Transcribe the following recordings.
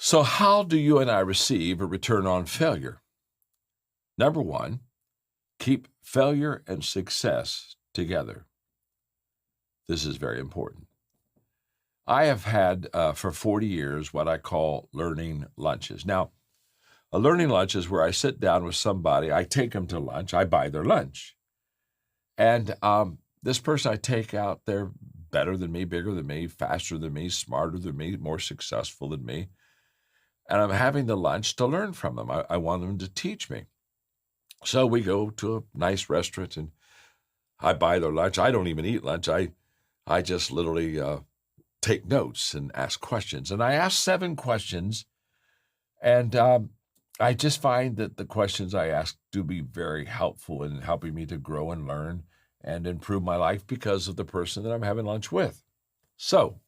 So how do you and I receive a return on failure? Number one, keep failure and success together. This is very important. I have had for 40 years what I call learning lunches. Now, a learning lunch is where I sit down with somebody, I take them to lunch, I buy their lunch. And this person I take out, they're better than me, bigger than me, faster than me, smarter than me, more successful than me. And I'm having the lunch to learn from them. I want them to teach me. So we go to a nice restaurant and I buy their lunch. I don't even eat lunch. I just literally take notes and ask questions. And I ask 7 questions, and I just find that the questions I ask do be very helpful in helping me to grow and learn and improve my life because of the person that I'm having lunch with. So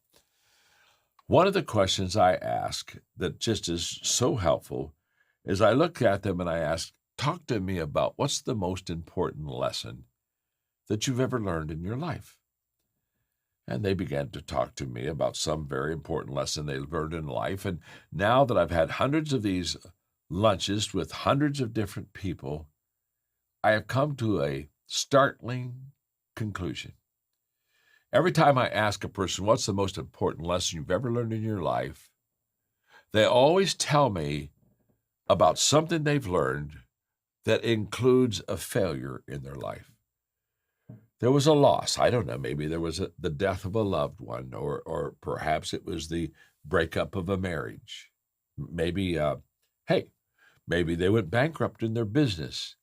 one of the questions I ask that just is so helpful is I look at them and I ask, talk to me about what's the most important lesson that you've ever learned in your life. And they began to talk to me about some very important lesson they learned in life. And now that I've had hundreds of these lunches with hundreds of different people, I have come to a startling conclusion. Every time I ask a person, what's the most important lesson you've ever learned in your life? They always tell me about something they've learned that includes a failure in their life. There was a loss. I don't know, maybe there was the death of a loved one, or perhaps it was the breakup of a marriage. Maybe, maybe they went bankrupt in their business.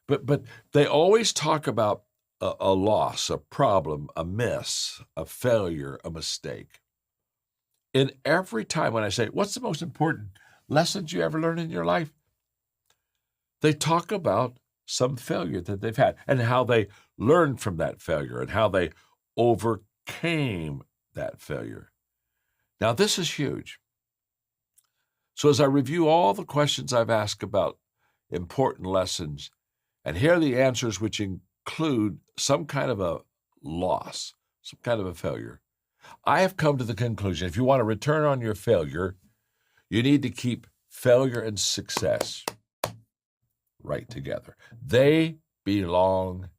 But they always talk about a loss, a problem, a miss, a failure, a mistake. And every time when I say, what's the most important lessons you ever learned in your life? They talk about some failure that they've had and how they learned from that failure and how they overcame that failure. Now, this is huge. So as I review all the questions I've asked about important lessons, and here are the answers which include some kind of a loss, some kind of a failure, I have come to the conclusion, if you want to return on your failure, you need to keep failure and success right together. They belong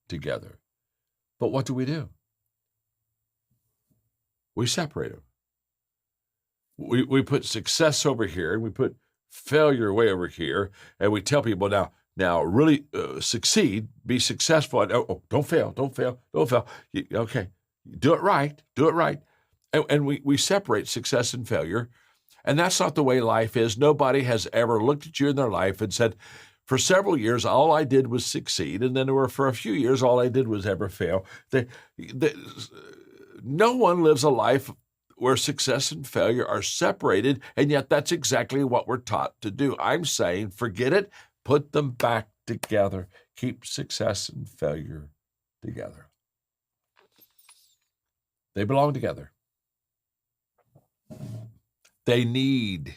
together. But what do? We separate them. We put success over here and we put failure way over here, and we tell people now really succeed, be successful, and don't fail. Okay, do it right. And we separate success and failure, and that's not the way life is. Nobody has ever looked at you in their life and said, for several years, all I did was succeed, and then for a few years, all I did was ever fail. No one lives a life where success and failure are separated, and yet that's exactly what we're taught to do. I'm saying, forget it, put them back together. Keep success and failure together. They belong together. They need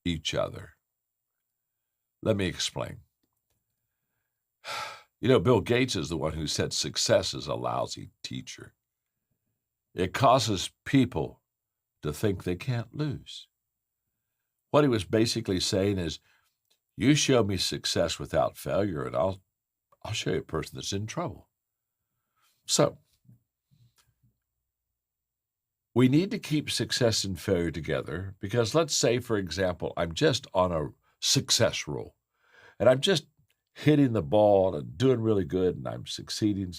each other. Let me explain. Bill Gates is the one who said success is a lousy teacher. It causes people to think they can't lose. What he was basically saying is, you show me success without failure, and I'll show you a person that's in trouble. So, we need to keep success and failure together because let's say, for example, I'm just on a success roll, and I'm just hitting the ball and doing really good, and I'm succeeding.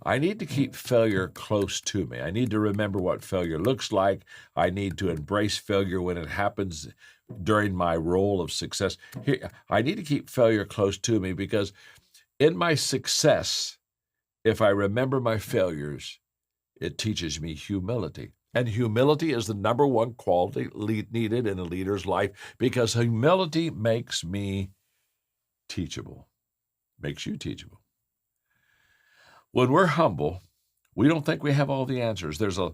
I need to keep failure close to me. I need to remember what failure looks like. I need to embrace failure when it happens during my role of success. I need to keep failure close to me because in my success, if I remember my failures, it teaches me humility. And humility is the number one quality needed in a leader's life because humility makes me teachable, makes you teachable. When we're humble, we don't think we have all the answers. There's a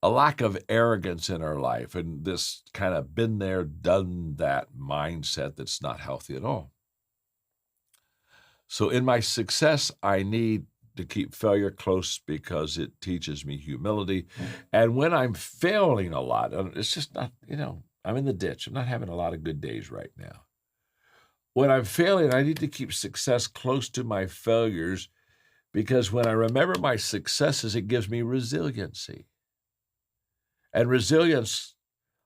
lack of arrogance in our life and this kind of been there, done that mindset that's not healthy at all. So in my success, I need to keep failure close because it teaches me humility. And when I'm failing a lot, it's just not, I'm in the ditch. I'm not having a lot of good days right now. When I'm failing, I need to keep success close to my failures, because when I remember my successes, it gives me resiliency. And resilience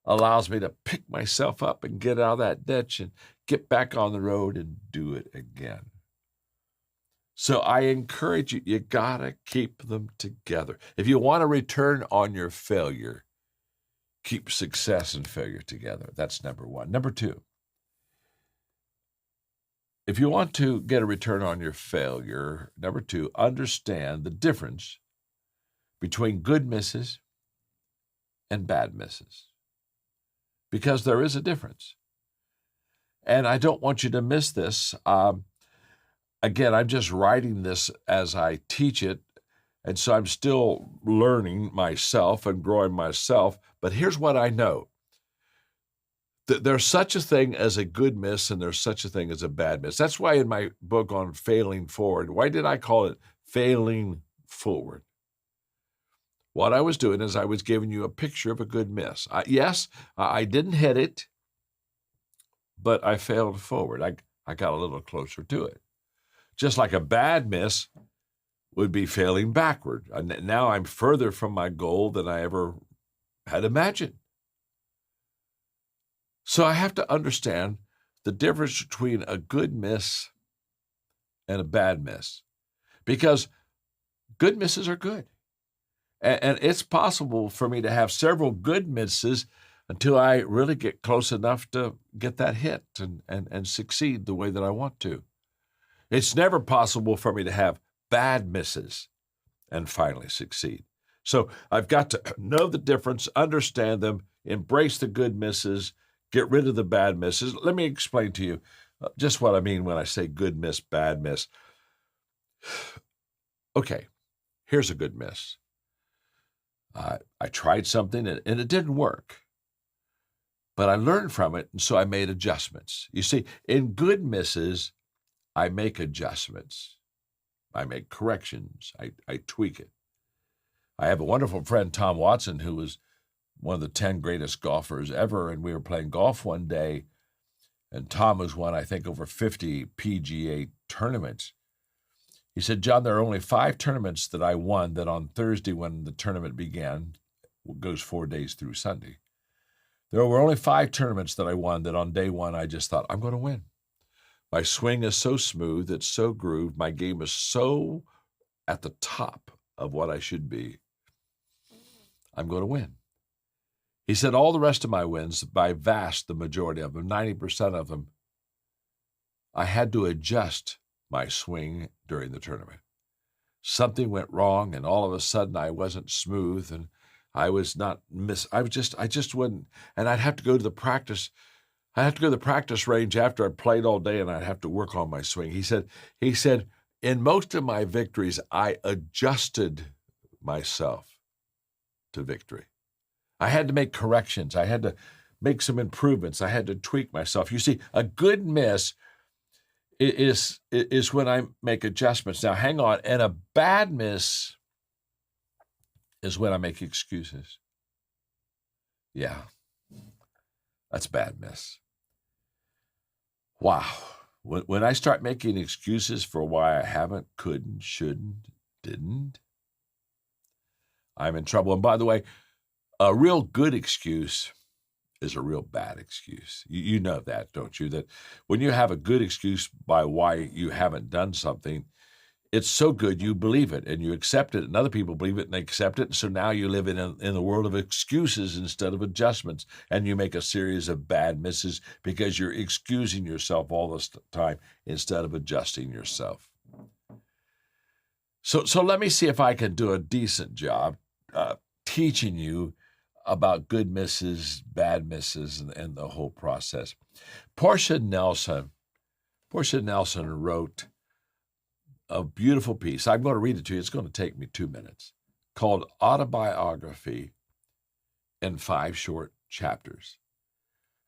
allows me to pick myself up and get out of that ditch and get back on the road and do it again. So I encourage you, you gotta keep them together. If you want to return on your failure, keep success and failure together. That's number one. Number two, if you want to get a return on your failure, number two, understand the difference between good misses and bad misses, because there is a difference. And I don't want you to miss this. Again, I'm just writing this as I teach it, and so I'm still learning myself and growing myself. But here's what I know. There's such a thing as a good miss, and there's such a thing as a bad miss. That's why in my book on failing forward, why did I call it failing forward? What I was doing is I was giving you a picture of a good miss. Yes, I didn't hit it, but I failed forward. I got a little closer to it. Just like a bad miss would be failing backward. Now I'm further from my goal than I ever had imagined. So I have to understand the difference between a good miss and a bad miss, because good misses are good. And it's possible for me to have several good misses until I really get close enough to get that hit and succeed the way that I want to. It's never possible for me to have bad misses and finally succeed. So I've got to know the difference, understand them, embrace the good misses, get rid of the bad misses. Let me explain to you just what I mean when I say good miss, bad miss. Okay, here's a good miss. I tried something and it didn't work, but I learned from it, and so I made adjustments. You see, in good misses, I make adjustments. I make corrections. I tweak it. I have a wonderful friend, Tom Watson, who was one of the 10 greatest golfers ever, and we were playing golf one day, and Tom has won, I think, over 50 PGA tournaments. He said, John, there are only 5 tournaments that I won that on Thursday, when the tournament began, goes 4 days through Sunday. There were only 5 tournaments that I won that on day one I just thought, I'm going to win. My swing is so smooth, it's so grooved, my game is so at the top of what I should be. I'm going to win. He said all the rest of my wins, by vast the majority of them, 90% of them, I had to adjust my swing during the tournament. Something went wrong, and all of a sudden I wasn't smooth, and I was not I just wouldn't, and I'd have to go to the practice. I'd have to go to the practice range after I played all day, and I'd have to work on my swing. He said, in most of my victories, I adjusted myself to victory. I had to make corrections. I had to make some improvements. I had to tweak myself. You see, a good miss is when I make adjustments. Now, hang on. And a bad miss is when I make excuses. Yeah, that's bad miss. Wow. When I start making excuses for why I haven't, couldn't, shouldn't, didn't, I'm in trouble. And by the way, a real good excuse is a real bad excuse. You know that, don't you? That when you have a good excuse by why you haven't done something, it's so good you believe it and you accept it, and other people believe it and they accept it. So now you live in the world of excuses instead of adjustments, and you make a series of bad misses because you're excusing yourself all this time instead of adjusting yourself. So let me see if I can do a decent job teaching you about good misses, bad misses, and the whole process. Portia Nelson wrote a beautiful piece. I'm going to read it to you. It's going to take me 2 minutes, called Autobiography in 5 Short Chapters.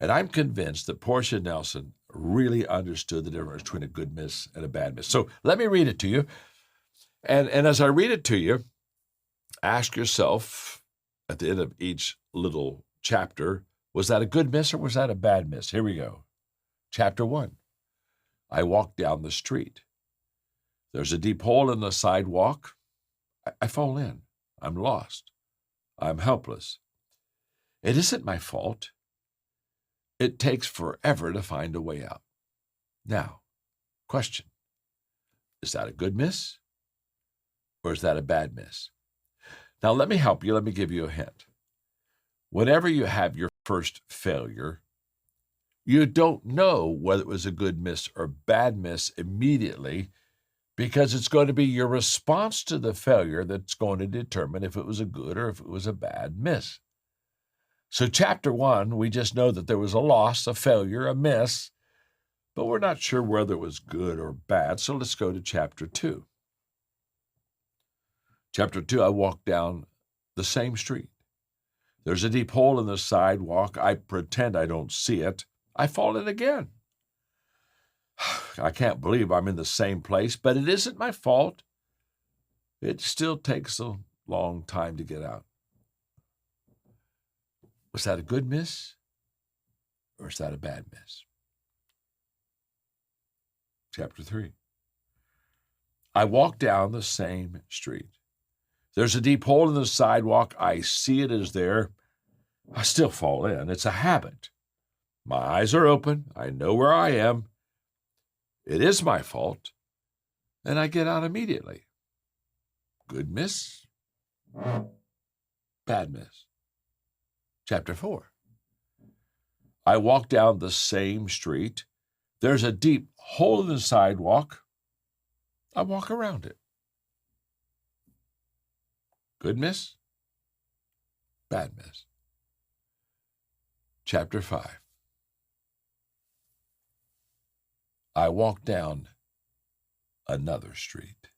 And I'm convinced that Portia Nelson really understood the difference between a good miss and a bad miss. So let me read it to you. And as I read it to you, ask yourself at the end of each little chapter, was that a good miss or was that a bad miss? Here we go. Chapter 1. I walk down the street. There's a deep hole in the sidewalk. I fall in. I'm lost. I'm helpless. It isn't my fault. It takes forever to find a way out. Now, question. Is that a good miss or is that a bad miss? Now, let me help you. Let me give you a hint. Whenever you have your first failure, you don't know whether it was a good miss or bad miss immediately because it's going to be your response to the failure that's going to determine if it was a good or if it was a bad miss. So chapter 1, we just know that there was a loss, a failure, a miss, but we're not sure whether it was good or bad. So let's go to chapter 2. Chapter 2, I walk down the same street. There's a deep hole in the sidewalk. I pretend I don't see it. I fall in again. I can't believe I'm in the same place, but it isn't my fault. It still takes a long time to get out. Was that a good miss or is that a bad miss? Chapter 3. I walk down the same street. There's a deep hole in the sidewalk. I see it is there. I still fall in. It's a habit. My eyes are open. I know where I am. It is my fault. And I get out immediately. Good miss. Bad miss. Chapter 4. I walk down the same street. There's a deep hole in the sidewalk. I walk around it. Good miss. Bad miss. Chapter 5. I walk down another street.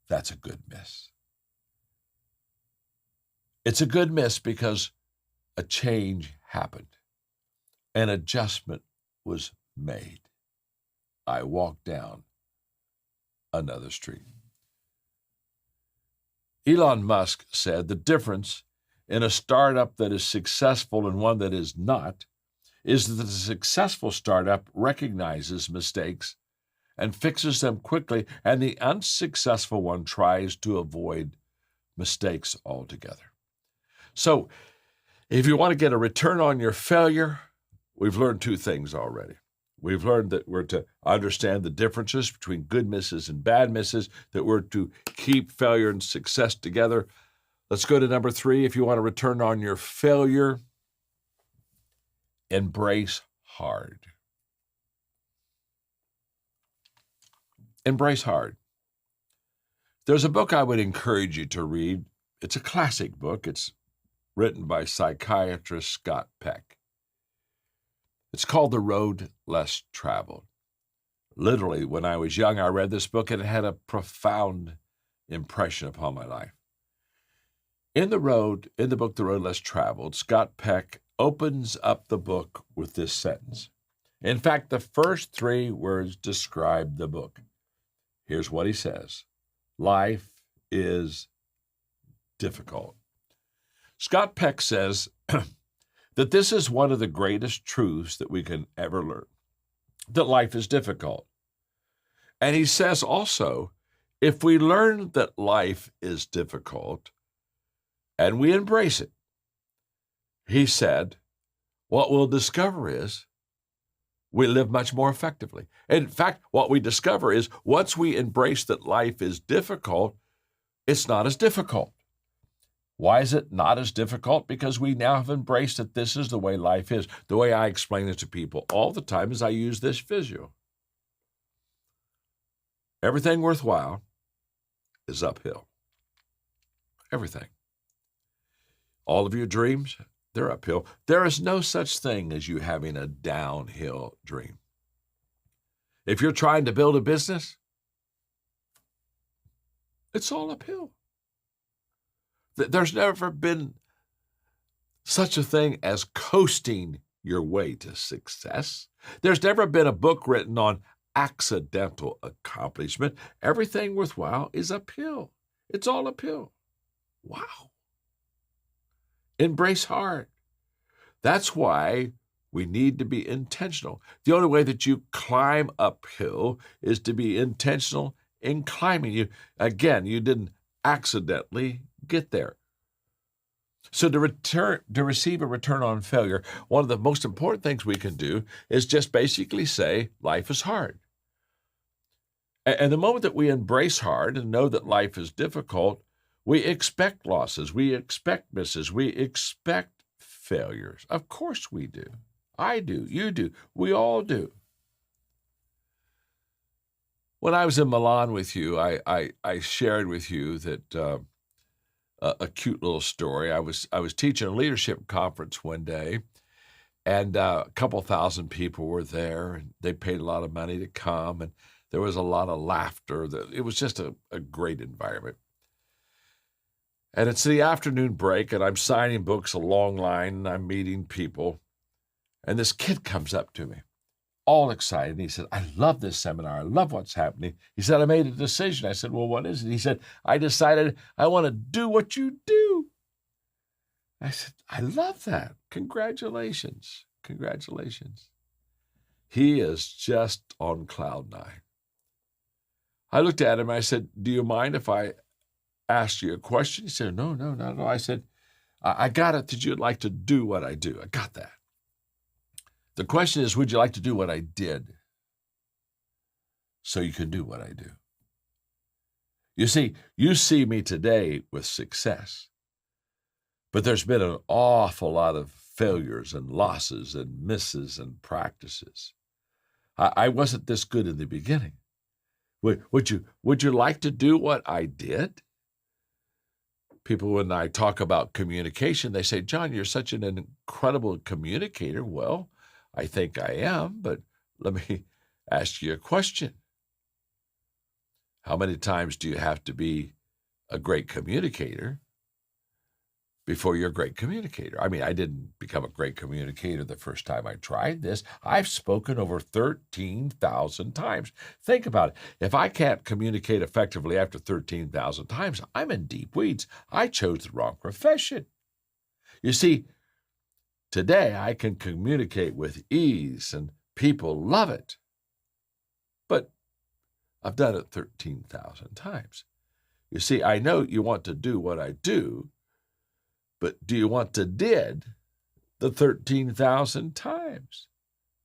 That's a good miss. It's a good miss because a change happened. An adjustment was made. I walk down another street. Elon Musk said the difference in a startup that is successful and one that is not is that the successful startup recognizes mistakes and fixes them quickly, and the unsuccessful one tries to avoid mistakes altogether. So, if you want to get a return on your failure, we've learned two things already. We've learned that we're to understand the differences between good misses and bad misses, that we're to keep failure and success together. Let's go to number 3. If you want to return on your failure, embrace hard. Embrace hard. There's a book I would encourage you to read. It's a classic book. It's written by psychiatrist Scott Peck. It's called The Road Less Traveled. Literally, when I was young, I read this book and it had a profound impression upon my life. In the book, The Road Less Traveled, Scott Peck opens up the book with this sentence. In fact, the first 3 words describe the book. Here's what he says. Life is difficult. Scott Peck says that this is one of the greatest truths that we can ever learn, that life is difficult. And he says also, if we learn that life is difficult and we embrace it, he said, what we'll discover is we live much more effectively. In fact, what we discover is once we embrace that life is difficult, it's not as difficult. Why is it not as difficult? Because we now have embraced that this is the way life is. The way I explain it to people all the time is I use this visual. Everything worthwhile is uphill. Everything. All of your dreams, they're uphill. There is no such thing as you having a downhill dream. If you're trying to build a business, it's all uphill. There's never been such a thing as coasting your way to success. There's never been a book written on accidental accomplishment. Everything worthwhile is uphill. It's all uphill. Wow. Embrace hard. That's why we need to be intentional. The only way that you climb uphill is to be intentional in climbing. You didn't accidentally get there. So to receive a return on failure, one of the most important things we can do is just basically say, life is hard. And the moment that we embrace hard and know that life is difficult, we expect losses, we expect misses, we expect failures. Of course we do. I do, you do, we all do. When I was in Milan with you, I shared with you that a cute little story. I was teaching a leadership conference one day, and a couple thousand people were there, and they paid a lot of money to come, and there was a lot of laughter. It was just a great environment. And it's the afternoon break, and I'm signing books, a long line, and I'm meeting people. And this kid comes up to me, all excited. And he said, I love this seminar. I love what's happening. He said, I made a decision. I said, well, what is it? He said, I decided I want to do what you do. I said, I love that. Congratulations. Congratulations. He is just on cloud nine. I looked at him. I said, do you mind if I asked you a question? He said, no, not at all. I said, I got it that you'd like to do what I do. I got that. The question is, would you like to do what I did so you can do what I do? You see me today with success, but there's been an awful lot of failures and losses and misses and practices. I wasn't this good in the beginning. Would you like to do what I did? People, when I talk about communication, they say, John, you're such an incredible communicator. Well, I think I am, but let me ask you a question. How many times do you have to be a great communicator before you're a great communicator? I mean, I didn't become a great communicator the first time I tried this. I've spoken over 13,000 times. Think about it. If I can't communicate effectively after 13,000 times, I'm in deep weeds. I chose the wrong profession. You see, today, I can communicate with ease, and people love it. But I've done it 13,000 times. You see, I know you want to do what I do, but do you want to did the 13,000 times?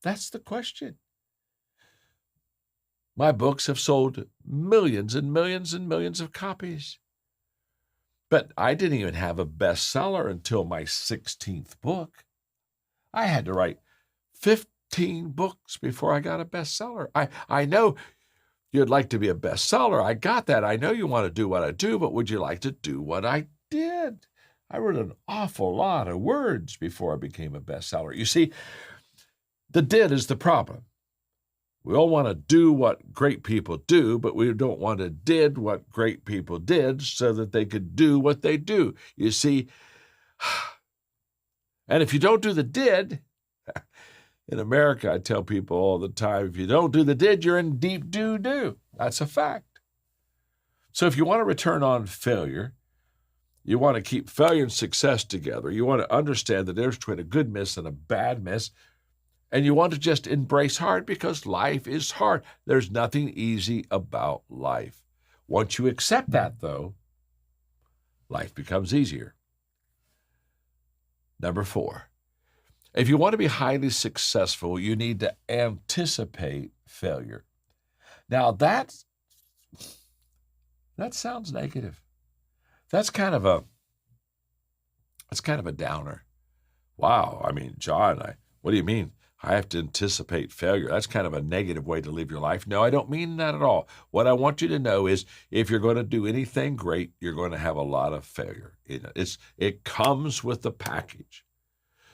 That's the question. My books have sold millions and millions and millions of copies. But I didn't even have a bestseller until my 16th book. I had to write 15 books before I got a bestseller. I know you'd like to be a bestseller. I got that. I know you want to do what I do, but would you like to do what I did? I wrote an awful lot of words before I became a bestseller. You see, the did is the problem. We all want to do what great people do, but we don't want to did what great people did so that they could do what they do. You see, and if you don't do the did, in America, I tell people all the time, if you don't do the did, you're in deep doo-doo. That's a fact. So if you want to return on failure, you want to keep failure and success together, you want to understand the difference between a good miss and a bad miss, and you want to just embrace hard because life is hard. There's nothing easy about life. Once you accept that, though, life becomes easier. Number 4, if you want to be highly successful, you need to anticipate failure. Now, that sounds negative. That's kind of a downer. Wow, I mean, John, what do you mean? I have to anticipate failure. That's kind of a negative way to live your life. No, I don't mean that at all. What I want you to know is if you're going to do anything great, you're going to have a lot of failure. It comes with the package.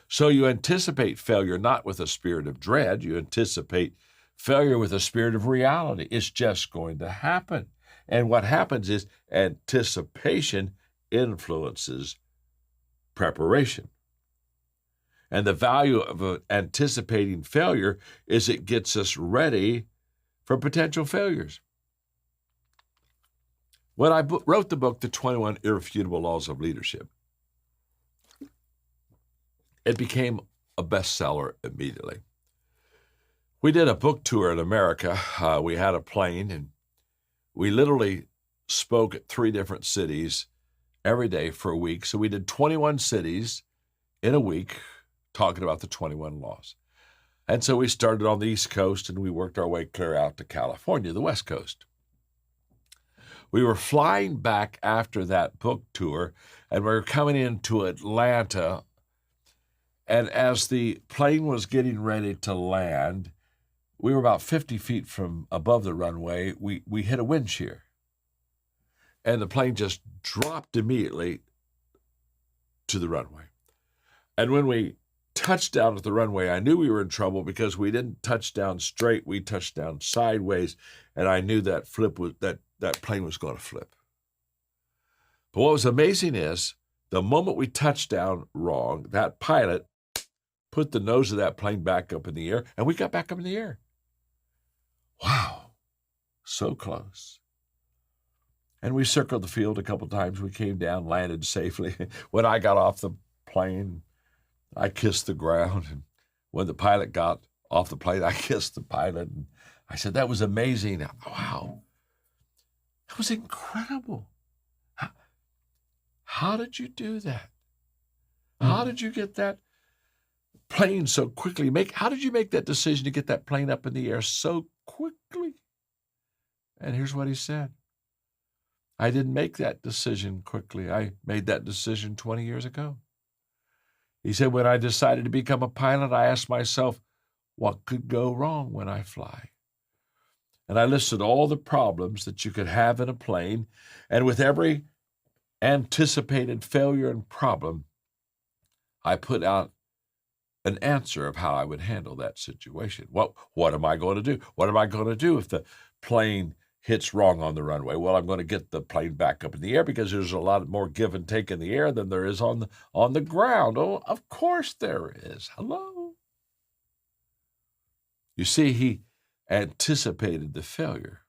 So you anticipate failure not with a spirit of dread. You anticipate failure with a spirit of reality. It's just going to happen. And what happens is anticipation influences preparation. And the value of anticipating failure is it gets us ready for potential failures. When I wrote the book, The 21 Irrefutable Laws of Leadership, it became a bestseller immediately. We did a book tour in America. We had a plane, and we literally spoke at 3 different cities every day for a week. So we did 21 cities in a week talking about the 21 laws. And so we started on the East Coast, and we worked our way clear out to California, the West Coast. We were flying back after that book tour, and we were coming into Atlanta. And as the plane was getting ready to land, we were about 50 feet from above the runway. We hit a wind shear, and the plane just dropped immediately to the runway. And when we touched down at the runway, I knew we were in trouble because we didn't touch down straight. We touched down sideways, and I knew that that plane was going to flip. But what was amazing is the moment we touched down wrong, that pilot put the nose of that plane back up in the air, and we got back up in the air. Wow, so close. And we circled the field a couple times. We came down, landed safely. When I got off the plane, I kissed the ground. And when the pilot got off the plane, I kissed the pilot. And I said, that was amazing. Wow, that was incredible. How did you do that? How did you get that plane so quickly? How did you make that decision to get that plane up in the air so quickly? And here's what he said. I didn't make that decision quickly. I made that decision 20 years ago. He said, when I decided to become a pilot, I asked myself, what could go wrong when I fly? And I listed all the problems that you could have in a plane, and with every anticipated failure and problem, I put out an answer of how I would handle that situation. What am I going to do? What am I going to do if the plane hits wrong on the runway? Well, I'm going to get the plane back up in the air because there's a lot more give and take in the air than there is on the ground. Oh, of course there is. Hello? You see, he anticipated the failure,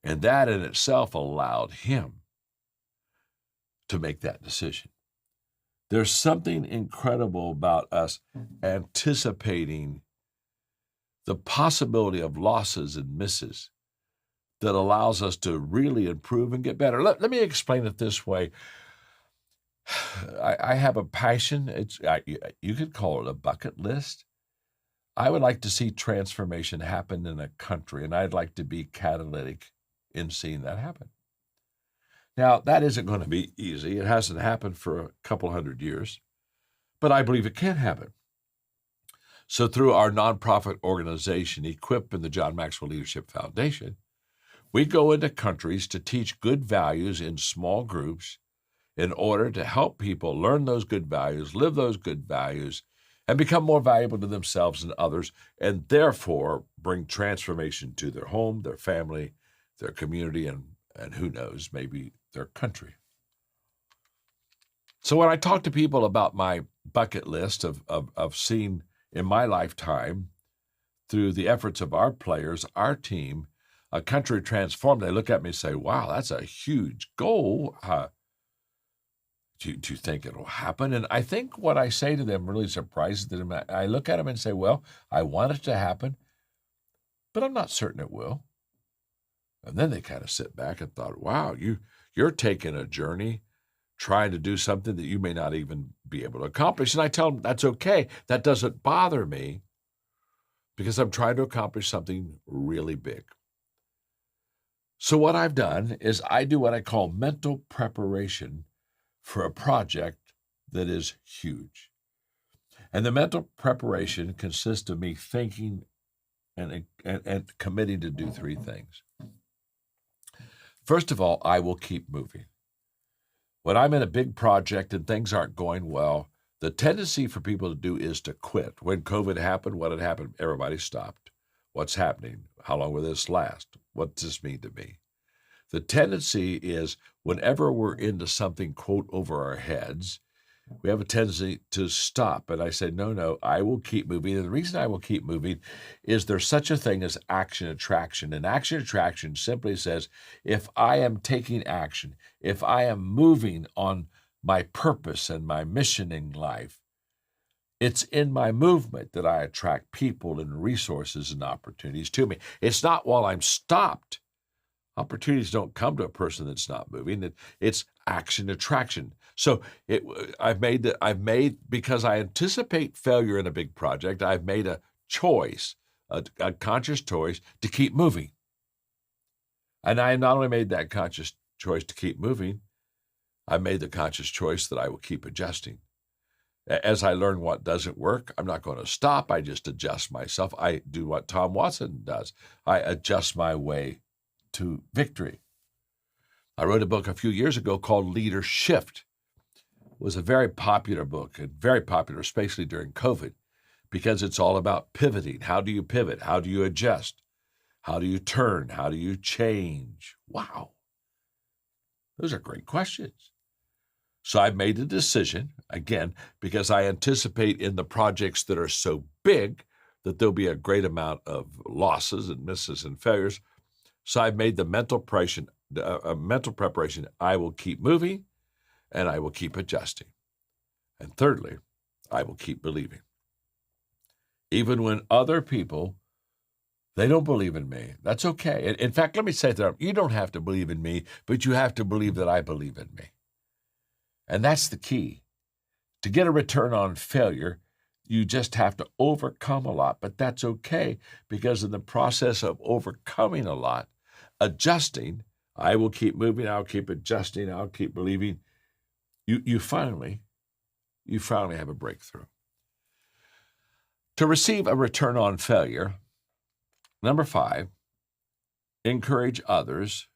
and that in itself allowed him to make that decision. There's something incredible about us anticipating the possibility of losses and misses that allows us to really improve and get better. Let me explain it this way. I have a passion. You could call it a bucket list. I would like to see transformation happen in a country, and I'd like to be catalytic in seeing that happen. Now, that isn't going to be easy. It hasn't happened for a couple hundred years, but I believe it can happen. So through our nonprofit organization, Equip and the John Maxwell Leadership Foundation, we go into countries to teach good values in small groups in order to help people learn those good values, live those good values, and become more valuable to themselves and others, and therefore bring transformation to their home, their family, their community, and who knows, maybe their country. So when I talk to people about my bucket list of seeing in my lifetime, through the efforts of our players, our team, a country transformed, they look at me and say, wow, that's a huge goal. Do you think it'll happen? And I think what I say to them really surprises them. I look at them and say, well, I want it to happen, but I'm not certain it will. And then they kind of sit back and thought, wow, you're taking a journey trying to do something that you may not even be able to accomplish. And I tell them, that's okay. That doesn't bother me because I'm trying to accomplish something really big. So what I've done is I do what I call mental preparation for a project that is huge. And the mental preparation consists of me thinking and committing to do 3 things. First of all, I will keep moving. When I'm in a big project and things aren't going well, the tendency for people to do is to quit. When COVID happened, what had happened? Everybody stopped. What's happening? How long will this last? What does this mean to me? The tendency is whenever we're into something, quote, over our heads, We have a tendency to stop. And I say, no, I will keep moving. And the reason I will keep moving is there's such a thing as action attraction. And action attraction simply says, if I am taking action, if I am moving on my purpose and my mission in life, it's in my movement that I attract people and resources and opportunities to me. It's not while I'm stopped. Opportunities don't come to a person that's not moving. It's action attraction. So because I anticipate failure in a big project, I've made a choice, a conscious choice to keep moving. And I not only made that conscious choice to keep moving, I made the conscious choice that I will keep adjusting. As I learn what doesn't work, I'm not going to stop. I just adjust myself. I do what Tom Watson does. I adjust my way to victory. I wrote a book a few years ago called Leadership. It was a very popular book and very popular, especially during COVID, because it's all about pivoting. How do you pivot? How do you adjust? How do you turn? How do you change? Wow. Those are great questions. So I've made a decision, again, because I anticipate in the projects that are so big that there'll be a great amount of losses and misses and failures. So I've made the mental preparation. I will keep moving and I will keep adjusting. And thirdly, I will keep believing. Even when other people, they don't believe in me, that's okay. In fact, let me say to them, you don't have to believe in me, but you have to believe that I believe in me. And that's the key. To get a return on failure, you just have to overcome a lot, but that's okay, because in the process of overcoming a lot, adjusting, I will keep moving, I'll keep adjusting, I'll keep believing, you finally have a breakthrough. To receive a return on failure, number 5, encourage others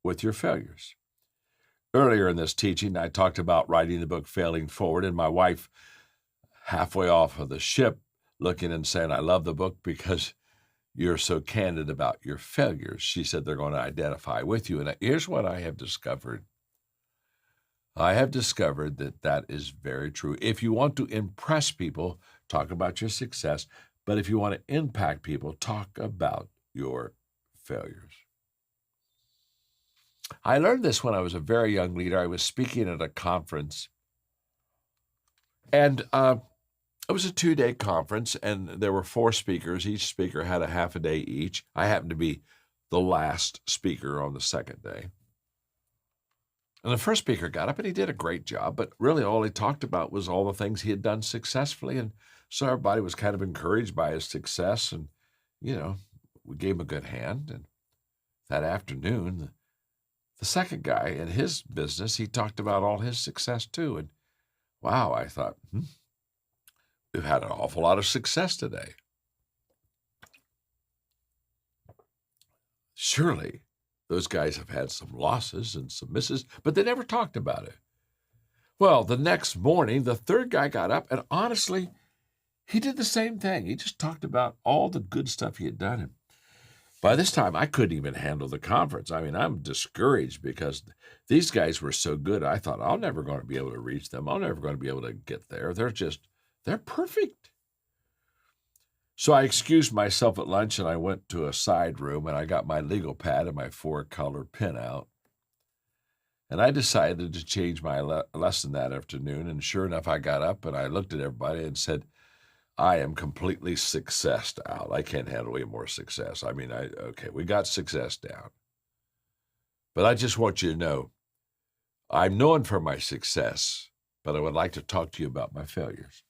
with your failures. Earlier in this teaching, I talked about writing the book Failing Forward, and my wife, halfway off of the ship, looking and saying, I love the book because you're so candid about your failures. She said they're going to identify with you. And here's what I have discovered. I have discovered that is very true. If you want to impress people, talk about your success. But if you want to impact people, talk about your failures. I learned this when I was a very young leader. I was speaking at a conference, and it was a 2-day conference, and there were 4 speakers. Each speaker had a half a day each. I happened to be the last speaker on the second day. And the first speaker got up, and he did a great job, but really all he talked about was all the things he had done successfully, and so everybody was kind of encouraged by his success, and, we gave him a good hand. And that afternoon, the second guy in his business, he talked about all his success too. And wow, I thought, we've had an awful lot of success today. Surely those guys have had some losses and some misses, but they never talked about it. Well, the next morning, the third guy got up, and honestly, he did the same thing. He just talked about all the good stuff he had done. And by this time, I couldn't even handle the conference. I mean, I'm discouraged because these guys were so good. I thought, I'm never going to be able to reach them. I'm never going to be able to get there. They're perfect. So I excused myself at lunch, and I went to a side room, and I got my legal pad and my 4-color pen out. And I decided to change my lesson that afternoon. And sure enough, I got up, and I looked at everybody and said, I am completely successed out. I can't handle any more success. I mean, okay, we got success down. But I just want you to know, I'm known for my success, but I would like to talk to you about my failures.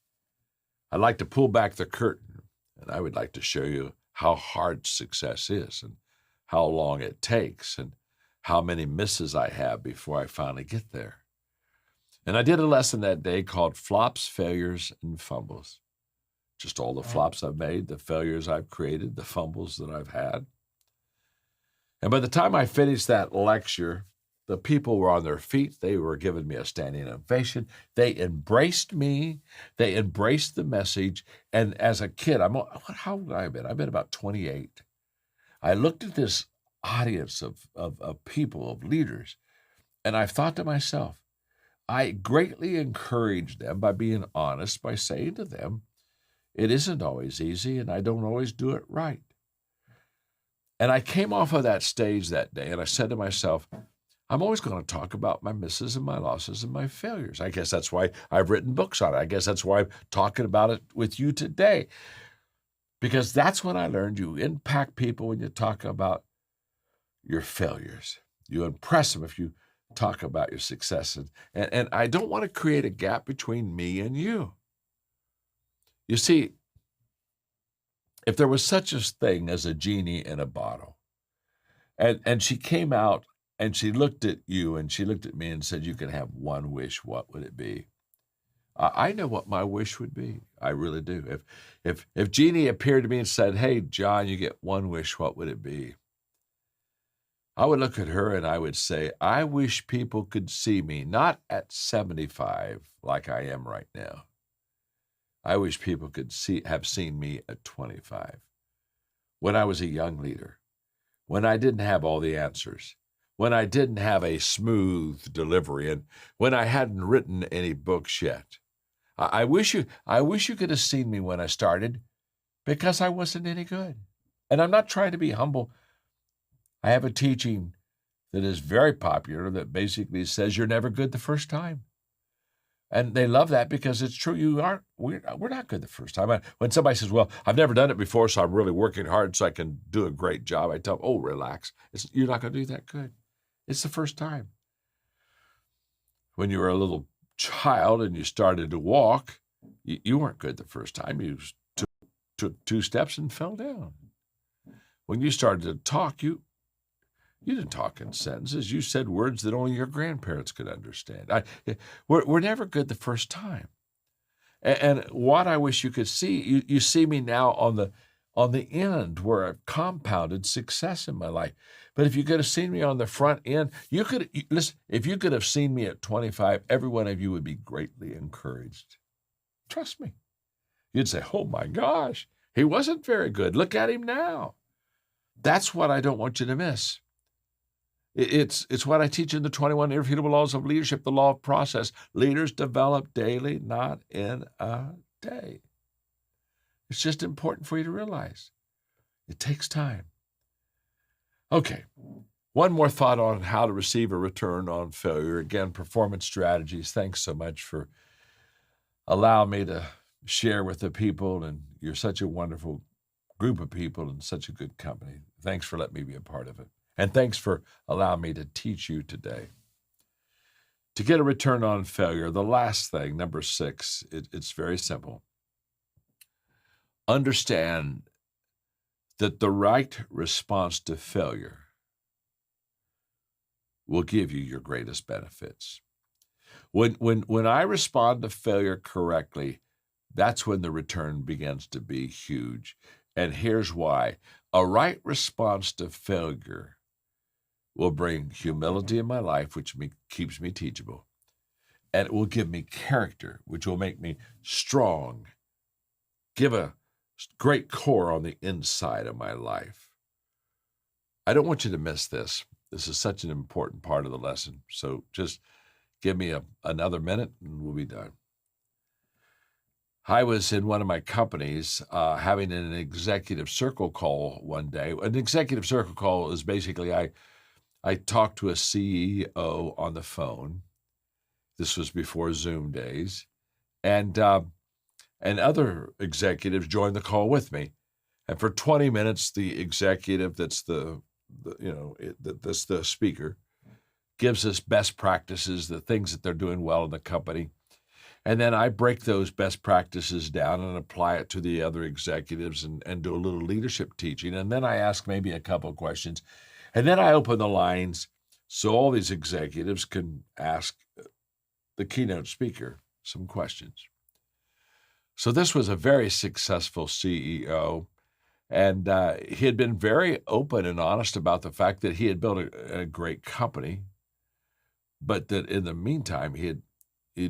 I'd like to pull back the curtain, and I would like to show you how hard success is and how long it takes and how many misses I have before I finally get there. And I did a lesson that day called Flops, Failures, and Fumbles. Just all the flops I've made, the failures I've created, the fumbles that I've had. And by the time I finished that lecture, the people were on their feet. They were giving me a standing ovation. They embraced me. They embraced the message. And as a kid, how old have I been? I've been about 28. I looked at this audience of people, of leaders, and I thought to myself, I greatly encourage them by being honest, by saying to them, it isn't always easy and I don't always do it right. And I came off of that stage that day and I said to myself, I'm always going to talk about my misses and my losses and my failures. I guess that's why I've written books on it. I guess that's why I'm talking about it with you today. Because that's when I learned you impact people when you talk about your failures. You impress them if you talk about your success. And I don't want to create a gap between me and you. You see, if there was such a thing as a genie in a bottle, and she came out and she looked at you and she looked at me and said, you can have one wish, what would it be? I know what my wish would be. I really do. If Jeannie appeared to me and said, hey, John, you get one wish, what would it be? I would look at her and I would say, I wish people could see me, not at 75 like I am right now. I wish people could have seen me at 25, when I was a young leader, when I didn't have all the answers, when I didn't have a smooth delivery, and when I hadn't written any books yet. I wish you could have seen me when I started, because I wasn't any good. And I'm not trying to be humble. I have a teaching that is very popular that basically says you're never good the first time. And they love that because it's true. We're not good the first time. When somebody says, well, I've never done it before, so I'm really working hard so I can do a great job, I tell them, oh, relax. You're not going to do that good. It's the first time. When you were a little child and you started to walk, you weren't good the first time. You took 2 steps and fell down. When you started to talk, you didn't talk in sentences. You said words that only your grandparents could understand. We're never good the first time. And what I wish you could see, you see me now on the end where I've compounded success in my life. But if you could have seen me on the front end, listen, if you could have seen me at 25, every one of you would be greatly encouraged. Trust me. You'd say, oh my gosh, he wasn't very good. Look at him now. That's what I don't want you to miss. It's what I teach in the 21 Irrefutable Laws of Leadership, the law of process. Leaders develop daily, not in a day. It's just important for you to realize. It takes time. Okay, one more thought on how to receive a return on failure. Again, performance strategies. Thanks so much for allowing me to share with the people, and you're such a wonderful group of people and such a good company. Thanks for letting me be a part of it. And thanks for allowing me to teach you today. To get a return on failure, the last thing, number 6, it's very simple. Understand that the right response to failure will give you your greatest benefits. When I respond to failure correctly, that's when the return begins to be huge. And here's why. A right response to failure will bring humility in my life, which keeps me teachable. And it will give me character, which will make me strong, give a great core on the inside of my life. I don't want you to miss this. This is such an important part of the lesson. So just give me another minute and we'll be done. I was in one of my companies having an executive circle call one day. An executive circle call is basically I talked to a CEO on the phone. This was before Zoom days. And other executives joined the call with me. And for 20 minutes, the executive that's the speaker gives us best practices, the things that they're doing well in the company. And then I break those best practices down and apply it to the other executives and do a little leadership teaching. And then I ask maybe a couple of questions. And then I open the lines so all these executives can ask the keynote speaker some questions. So this was a very successful CEO, and he had been very open and honest about the fact that he had built a great company, but that in the meantime, he'd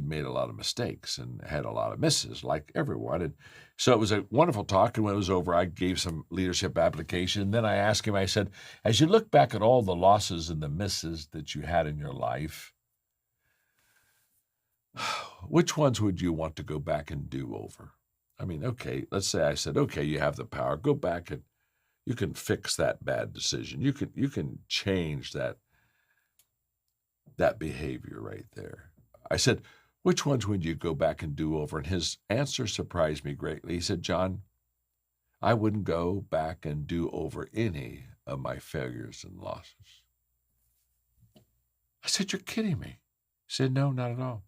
made a lot of mistakes and had a lot of misses, like everyone. And so it was a wonderful talk, and when it was over, I gave some leadership application. And then I asked him, I said, as you look back at all the losses and the misses that you had in your life, which ones would you want to go back and do over? I mean, okay, let's say I said, okay, you have the power. Go back and you can fix that bad decision. You can change that behavior right there. I said, which ones would you go back and do over? And his answer surprised me greatly. He said, John, I wouldn't go back and do over any of my failures and losses. I said, you're kidding me. He said, no, not at all.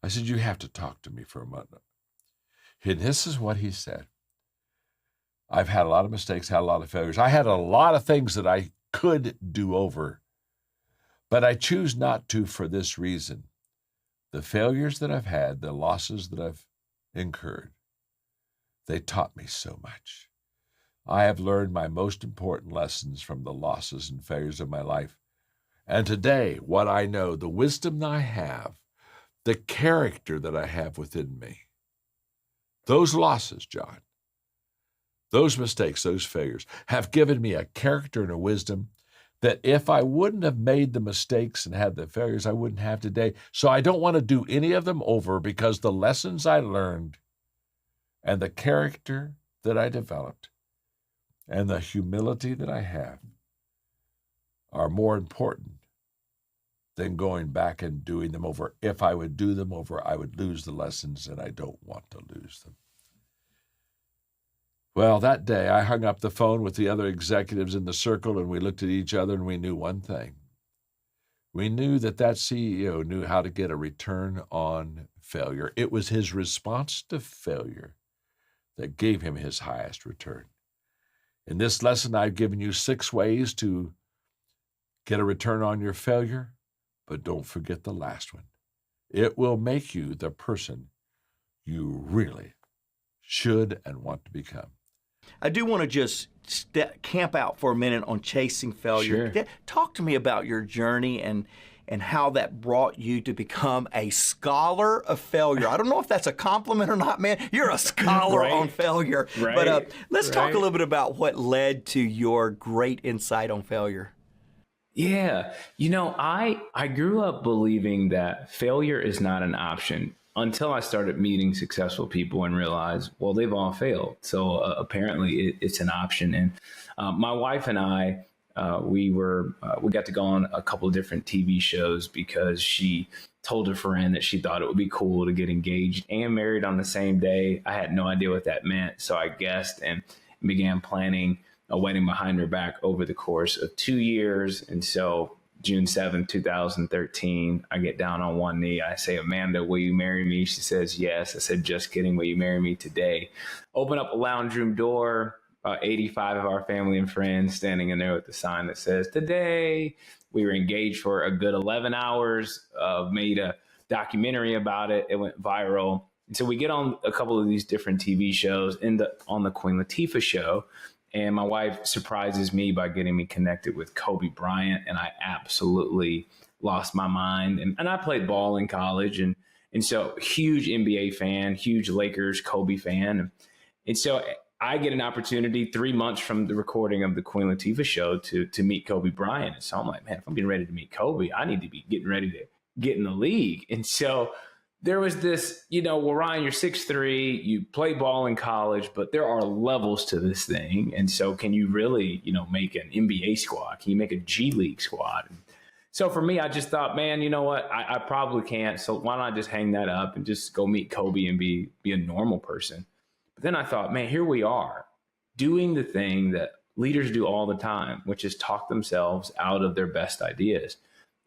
I said, you have to talk to me for a moment. And this is what he said. I've had a lot of mistakes, had a lot of failures. I had a lot of things that I could do over, but I choose not to for this reason. The failures that I've had, the losses that I've incurred, they taught me so much. I have learned my most important lessons from the losses and failures of my life. And today, what I know, the wisdom that I have, the character that I have within me, those losses, John, those mistakes, those failures have given me a character and a wisdom that if I wouldn't have made the mistakes and had the failures, I wouldn't have today. So I don't want to do any of them over, because the lessons I learned and the character that I developed and the humility that I have are more important than going back and doing them over. If I would do them over, I would lose the lessons, and I don't want to lose them. Well, that day I hung up the phone with the other executives in the circle, and we looked at each other and we knew one thing. We knew that CEO knew how to get a return on failure. It was his response to failure that gave him his highest return. In this lesson, I've given you 6 ways to get a return on your failure, but don't forget the last one. It will make you the person you really should and want to become. I do want to just camp out for a minute on chasing failure. Sure. Talk to me about your journey and how that brought you to become a scholar of failure. I don't know if that's a compliment or not, man. You're a scholar Right. on failure. Right. But let's talk a Right. little bit about what led to your great insight on failure. Yeah. I grew up believing that failure is not an option until I started meeting successful people and realized, well, they've all failed. So apparently it's an option. And my wife and I, we got to go on a couple of different TV shows because she told a friend that she thought it would be cool to get engaged and married on the same day. I had no idea what that meant. So I guessed and began planning a wedding behind her back over the course of 2 years. And so June 7th, 2013, I get down on one knee. I say, Amanda, will you marry me? She says, yes. I said, just kidding. Will you marry me today? Open up a lounge room door, 85 of our family and friends standing in there with the sign that says, today. We were engaged for a good 11 hours, made a documentary about it. It went viral. And so we get on a couple of these different TV shows, on the Queen Latifah show. And my wife surprises me by getting me connected with Kobe Bryant. And I absolutely lost my mind. And I played ball in college. And so huge NBA fan, huge Lakers, Kobe fan. And so I get an opportunity 3 months from the recording of the Queen Latifah show to meet Kobe Bryant. And so I'm like, man, if I'm getting ready to meet Kobe, I need to be getting ready to get in the league. And so there was this, well, Ryan, you're 6'3", you play ball in college, but there are levels to this thing. And so can you really, make an NBA squad? Can you make a G League squad? And so for me, I just thought, man, you know what? I probably can't. So why not just hang that up and just go meet Kobe and be a normal person? But then I thought, man, here we are doing the thing that leaders do all the time, which is talk themselves out of their best ideas.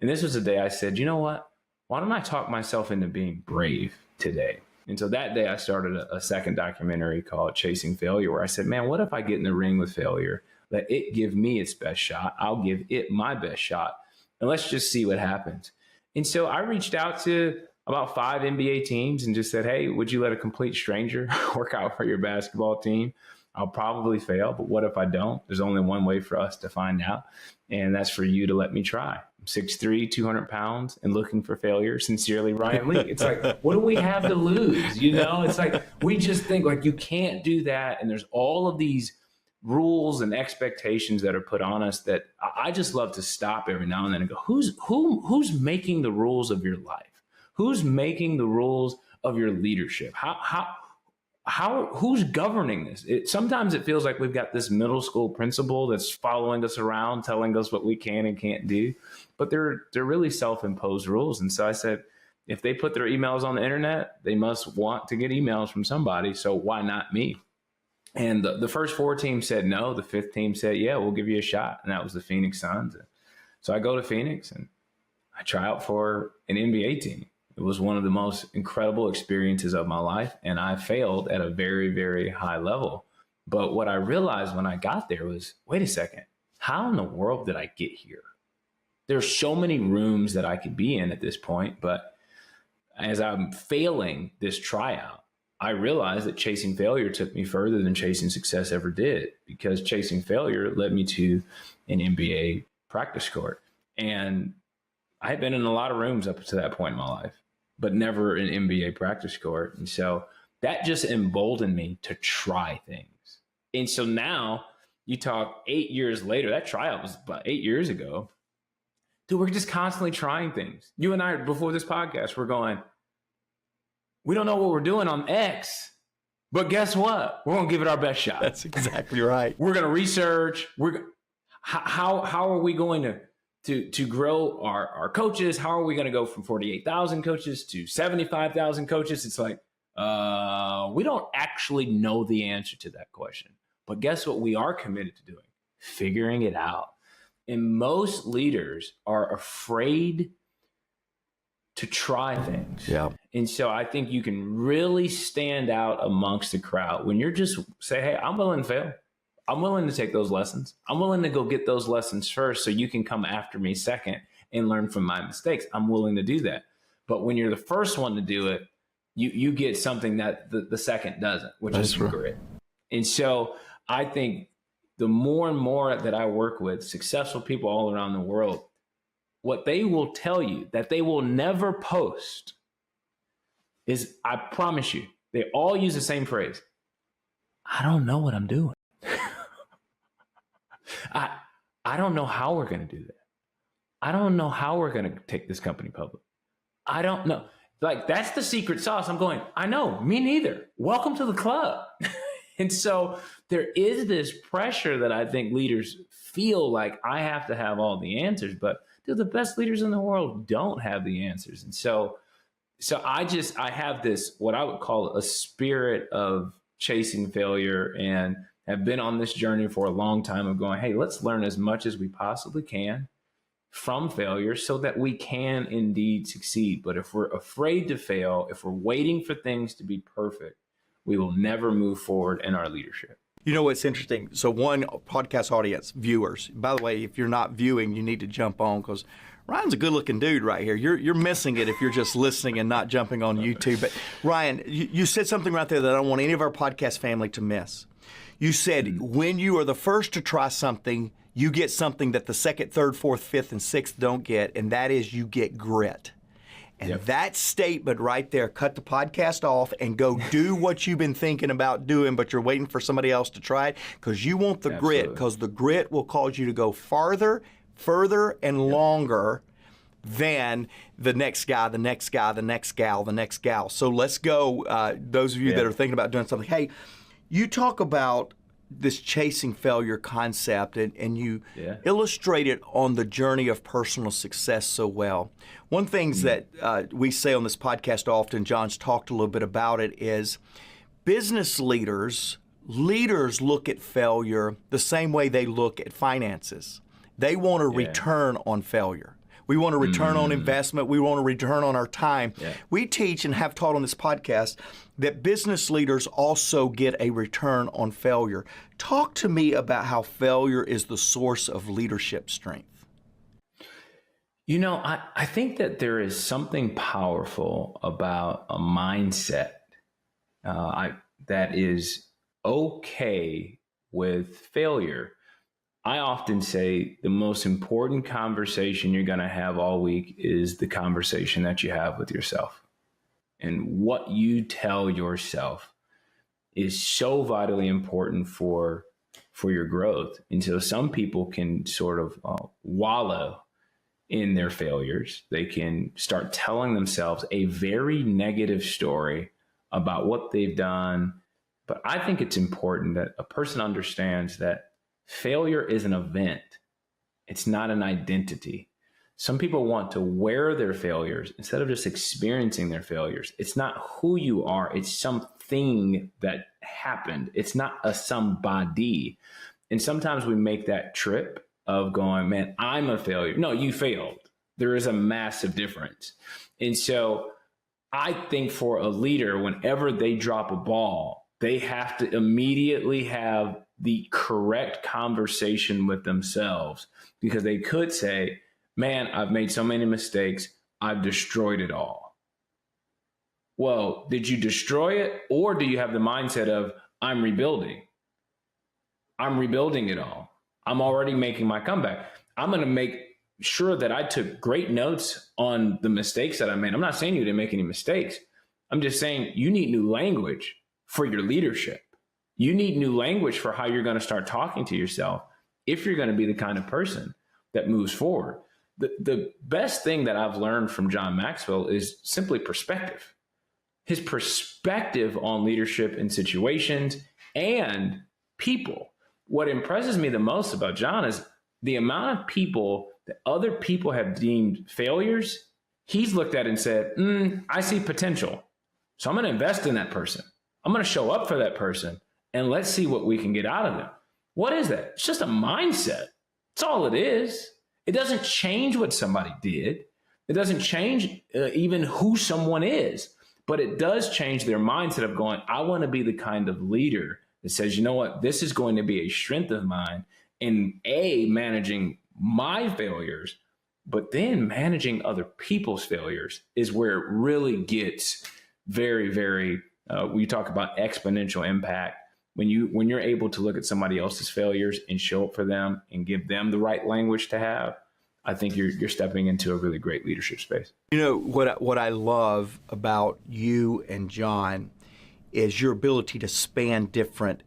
And this was the day I said, you know what? Why don't I talk myself into being brave today? And so that day I started a second documentary called Chasing Failure, where I said, man, what if I get in the ring with failure? Let it give me its best shot. I'll give it my best shot. And let's just see what happens. And so I reached out to about 5 NBA teams and just said, hey, would you let a complete stranger work out for your basketball team? I'll probably fail, but what if I don't? There's only one way for us to find out, and that's for you to let me try. I'm 6'3", 200 pounds, and looking for failure. Sincerely, Ryan Lee. It's like, what do we have to lose? It's like we just think like you can't do that, and there's all of these rules and expectations that are put on us that I just love to stop every now and then and go, who's making the rules of your life? Who's making the rules of your leadership? Who's governing this? Sometimes it feels like we've got this middle school principal that's following us around, telling us what we can and can't do, but they're really self-imposed rules. And so I said, if they put their emails on the internet, they must want to get emails from somebody. So why not me? And the first 4 teams said no. The 5th team said, yeah, we'll give you a shot. And that was the Phoenix Suns. So I go to Phoenix and I try out for an NBA team. It was one of the most incredible experiences of my life. And I failed at a very, very high level. But what I realized when I got there was, wait a second, how in the world did I get here? There's so many rooms that I could be in at this point. But as I'm failing this tryout, I realized that chasing failure took me further than chasing success ever did, because chasing failure led me to an NBA practice court. And I had been in a lot of rooms up to that point in my life, but never an NBA practice court. And so that just emboldened me to try things. And so now you talk 8 years later, that tryout was about 8 years ago. Dude, we're just constantly trying things. You and I, before this podcast, we're going, we don't know what we're doing on X, but guess what? We're going to give it our best shot. That's exactly right. We're going to research. How are we going to grow our coaches? How are we going to go from 48,000 coaches to 75,000 coaches? It's like, we don't actually know the answer to that question. But guess what we are committed to doing? Figuring it out. And most leaders are afraid to try things. Yeah. And so I think you can really stand out amongst the crowd when you're just say, hey, I'm willing to fail. I'm willing to take those lessons. I'm willing to go get those lessons first so you can come after me second and learn from my mistakes. I'm willing to do that. But when you're the first one to do it, you get something that the second doesn't, which is grit. And so I think the more and more that I work with successful people all around the world, what they will tell you that they will never post is, I promise you, they all use the same phrase. I don't know what I'm doing. I don't know how we're going to do that. I don't know how we're going to take this company public. I don't know. Like, that's the secret sauce. I'm going, I know, me neither. Welcome to the club. And so there is this pressure that I think leaders feel like I have to have all the answers, but dude, the best leaders in the world don't have the answers. And so I have this, what I would call a spirit of chasing failure, and have been on this journey for a long time of going, hey, let's learn as much as we possibly can from failure so that we can indeed succeed. But if we're afraid to fail, if we're waiting for things to be perfect, we will never move forward in our leadership. You know what's interesting? So one, podcast audience, viewers. By the way, if you're not viewing, you need to jump on, because Ryan's a good-looking dude right here. You're missing it if you're just listening and not jumping on YouTube. But Ryan, you said something right there that I don't want any of our podcast family to miss. You said when you are the first to try something, you get something that the second, third, fourth, fifth, and sixth don't get, and that is you get grit. And that statement right there, cut the podcast off and go do what you've been thinking about doing, but you're waiting for somebody else to try it, because you want the grit, because the grit will cause you to go farther, further, and longer than the next guy, the next guy, the next gal, the next gal. So let's go, those of you that are thinking about doing something. Hey, you talk about this chasing failure concept, and you illustrate it on the journey of personal success so well. One thing that we say on this podcast often, John's talked a little bit about it, is business leaders look at failure the same way they look at finances. They want a return on failure. We want a return on investment. We want a return on our time. We teach and have taught on this podcast that business leaders also get a return on failure. Talk to me about how failure is the source of leadership strength. You know, I think that there is something powerful about a mindset that is okay with failure. I often say the most important conversation you're going to have all week is the conversation that you have with yourself. And what you tell yourself is so vitally important for your growth. And so some people can sort of wallow in their failures. They can start telling themselves a very negative story about what they've done. But I think it's important that a person understands that failure is an event. It's not an identity. Some people want to wear their failures instead of just experiencing their failures. It's not who you are. It's something that happened. It's not a somebody. And sometimes we make that trip of going, man, I'm a failure. No, you failed. There is a massive difference. And so I think for a leader, whenever they drop a ball, they have to immediately have the correct conversation with themselves, because they could say, man, I've made so many mistakes. I've destroyed it all. Well, did you destroy it? Or do you have the mindset of, I'm rebuilding? I'm rebuilding it all. I'm already making my comeback. I'm going to make sure that I took great notes on the mistakes that I made. I'm not saying you didn't make any mistakes. I'm just saying you need new language for your leadership. You need new language for how you're going to start talking to yourself if you're going to be the kind of person that moves forward. The best thing that I've learned from John Maxwell is simply perspective. His perspective on leadership and situations and people. What impresses me the most about John is the amount of people that other people have deemed failures. He's looked at and said, I see potential. So I'm going to invest in that person. I'm going to show up for that person, and let's see what we can get out of them. What is that? It's just a mindset. That's all it is. It doesn't change what somebody did. It doesn't change even who someone is, but it does change their mindset of going, I want to be the kind of leader that says, you know what, this is going to be a strength of mine in managing my failures, but then managing other people's failures is where it really gets very, very, we talk about exponential impact. When you're able to look at somebody else's failures and show up for them and give them the right language to have, I think you're stepping into a really great leadership space. You know, what I love about you and John is your ability to span different,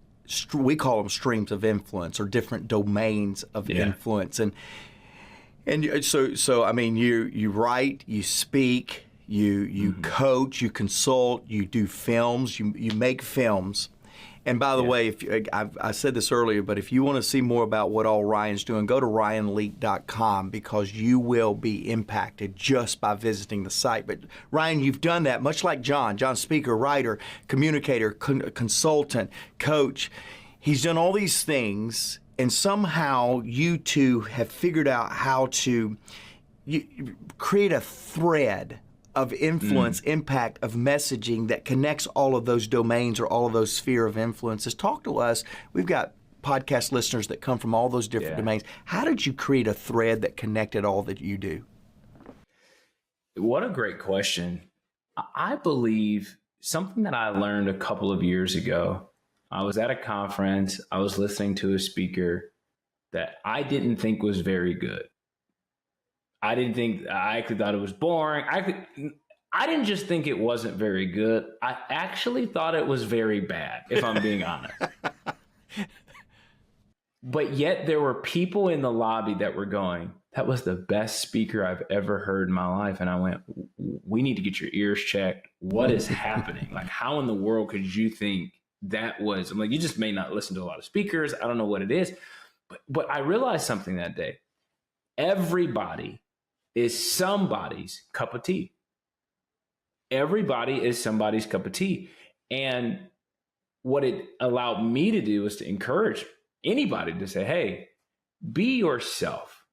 we call them streams of influence, or different domains of influence. And so I mean, you write, you speak, you coach, you consult, you do films, you make films. And by the way, I said this earlier, but if you want to see more about what all Ryan's doing, go to ryanleak.com, because you will be impacted just by visiting the site. But Ryan, you've done that, much like John. John's speaker, writer, communicator, consultant, coach. He's done all these things, and somehow you two have figured out how to create a thread of influence, impact, of messaging that connects all of those domains or all of those sphere of influences. Talk to us. We've got podcast listeners that come from all those different domains. How did you create a thread that connected all that you do? What a great question. I believe something that I learned a couple of years ago. I was at a conference. I was listening to a speaker that I didn't think was very good. I actually thought it was boring. I didn't just think it wasn't very good. I actually thought it was very bad, if I'm being honest. But yet there were people in the lobby that were going, that was the best speaker I've ever heard in my life. And I went, we need to get your ears checked. What is happening? Like, how in the world could you think that was? I'm like, you just may not listen to a lot of speakers. I don't know what it is. But I realized something that day. Everybody is somebody's cup of tea. Everybody is somebody's cup of tea. And what it allowed me to do is to encourage anybody to say, hey, be yourself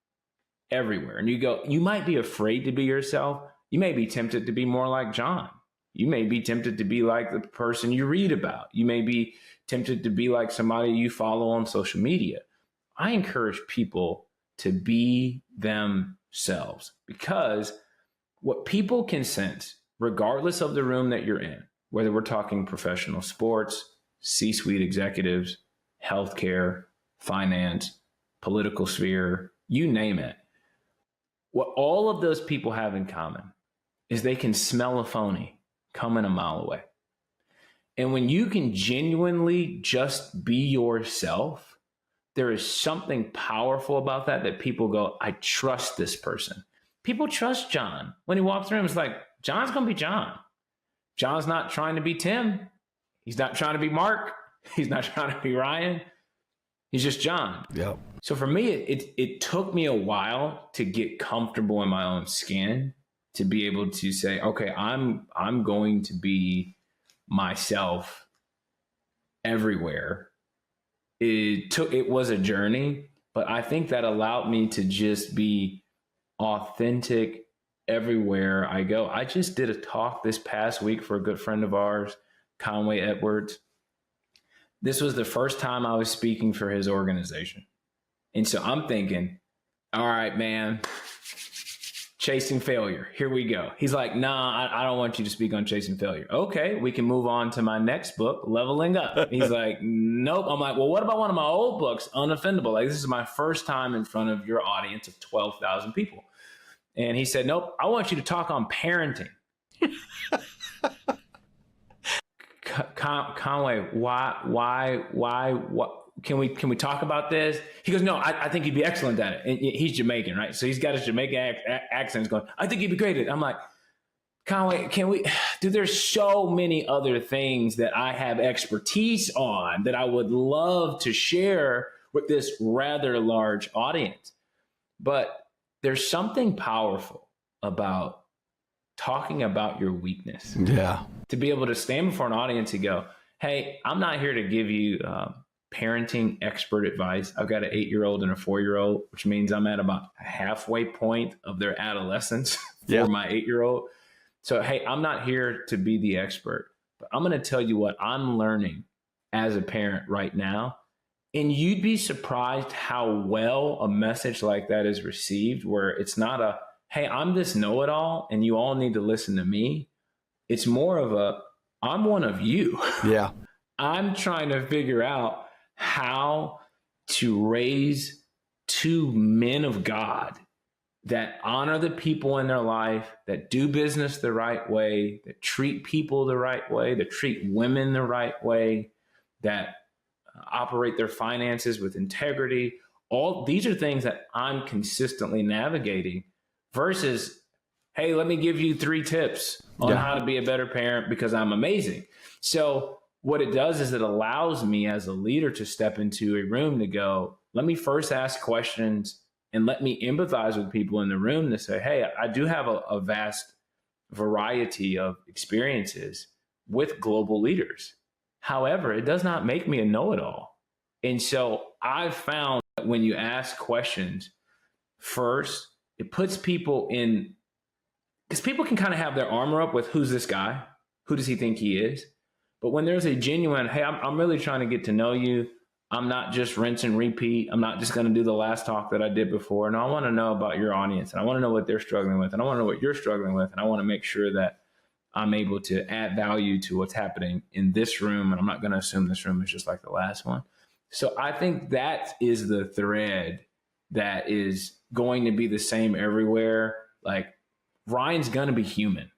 everywhere. And you might be afraid to be yourself. You may be tempted to be more like John. You may be tempted to be like the person you read about. You may be tempted to be like somebody you follow on social media. I encourage people to be themselves, because what people can sense, regardless of the room that you're in, whether we're talking professional sports, C-suite executives, healthcare, finance, political sphere, you name it, what all of those people have in common is they can smell a phony coming a mile away. And when you can genuinely just be yourself, there is something powerful about that people go, I trust this person. people trust John. When he walks through, it's like, John's going to be John. John's not trying to be Tim. He's not trying to be Mark. He's not trying to be Ryan. He's just John. Yep. So for me, it took me a while to get comfortable in my own skin, to be able to say, okay, I'm going to be myself everywhere. It was a journey, but I think that allowed me to just be authentic everywhere I go. I just did a talk this past week for a good friend of ours, Conway Edwards. This was the first time I was speaking for his organization. And so I'm thinking, all right, man, chasing failure. Here we go. He's like, nah, I don't want you to speak on chasing failure. Okay, we can move on to my next book, Leveling Up. He's like, nope. I'm like, well, what about one of my old books, Unoffendable? Like, this is my first time in front of your audience of 12,000 people. And he said, nope, I want you to talk on parenting. Conway, why, can we talk about this? He goes, no, I think he'd be excellent at it. And he's Jamaican, right? So he's got his Jamaican accent. He's going, I think he'd be great at it. I'm like, Conway, dude, there's so many other things that I have expertise on that I would love to share with this rather large audience. But there's something powerful about talking about your weakness. Yeah. To be able to stand before an audience and go, hey, I'm not here to give you parenting expert advice. I've got an 8-year-old and a 4-year-old, which means I'm at about a halfway point of their adolescence for my 8-year-old. So, hey, I'm not here to be the expert, but I'm going to tell you what I'm learning as a parent right now. And you'd be surprised how well a message like that is received, where it's not a, hey, I'm this know-it-all and you all need to listen to me. It's more of a, I'm one of you. Yeah. I'm trying to figure out how to raise 2 men of God that honor the people in their life, that do business the right way, that treat people the right way, that treat women the right way, that operate their finances with integrity. All these are things that I'm consistently navigating versus, hey, let me give you 3 tips on how to be a better parent because I'm amazing. So what it does is it allows me as a leader to step into a room to go, let me first ask questions and let me empathize with people in the room to say, hey, I do have a vast variety of experiences with global leaders. However, it does not make me a know-it-all. And so I've found that when you ask questions, first, it puts people in, because people can kind of have their armor up with who's this guy? Who does he think he is? But when there's a genuine, hey, I'm really trying to get to know you. I'm not just rinse and repeat. I'm not just going to do the last talk that I did before. No, I want to know about your audience, and I want to know what they're struggling with, and I want to know what you're struggling with, and I want to make sure that I'm able to add value to what's happening in this room. And I'm not going to assume this room is just like the last one. So I think that is the thread that is going to be the same everywhere. Like, Ryan's going to be human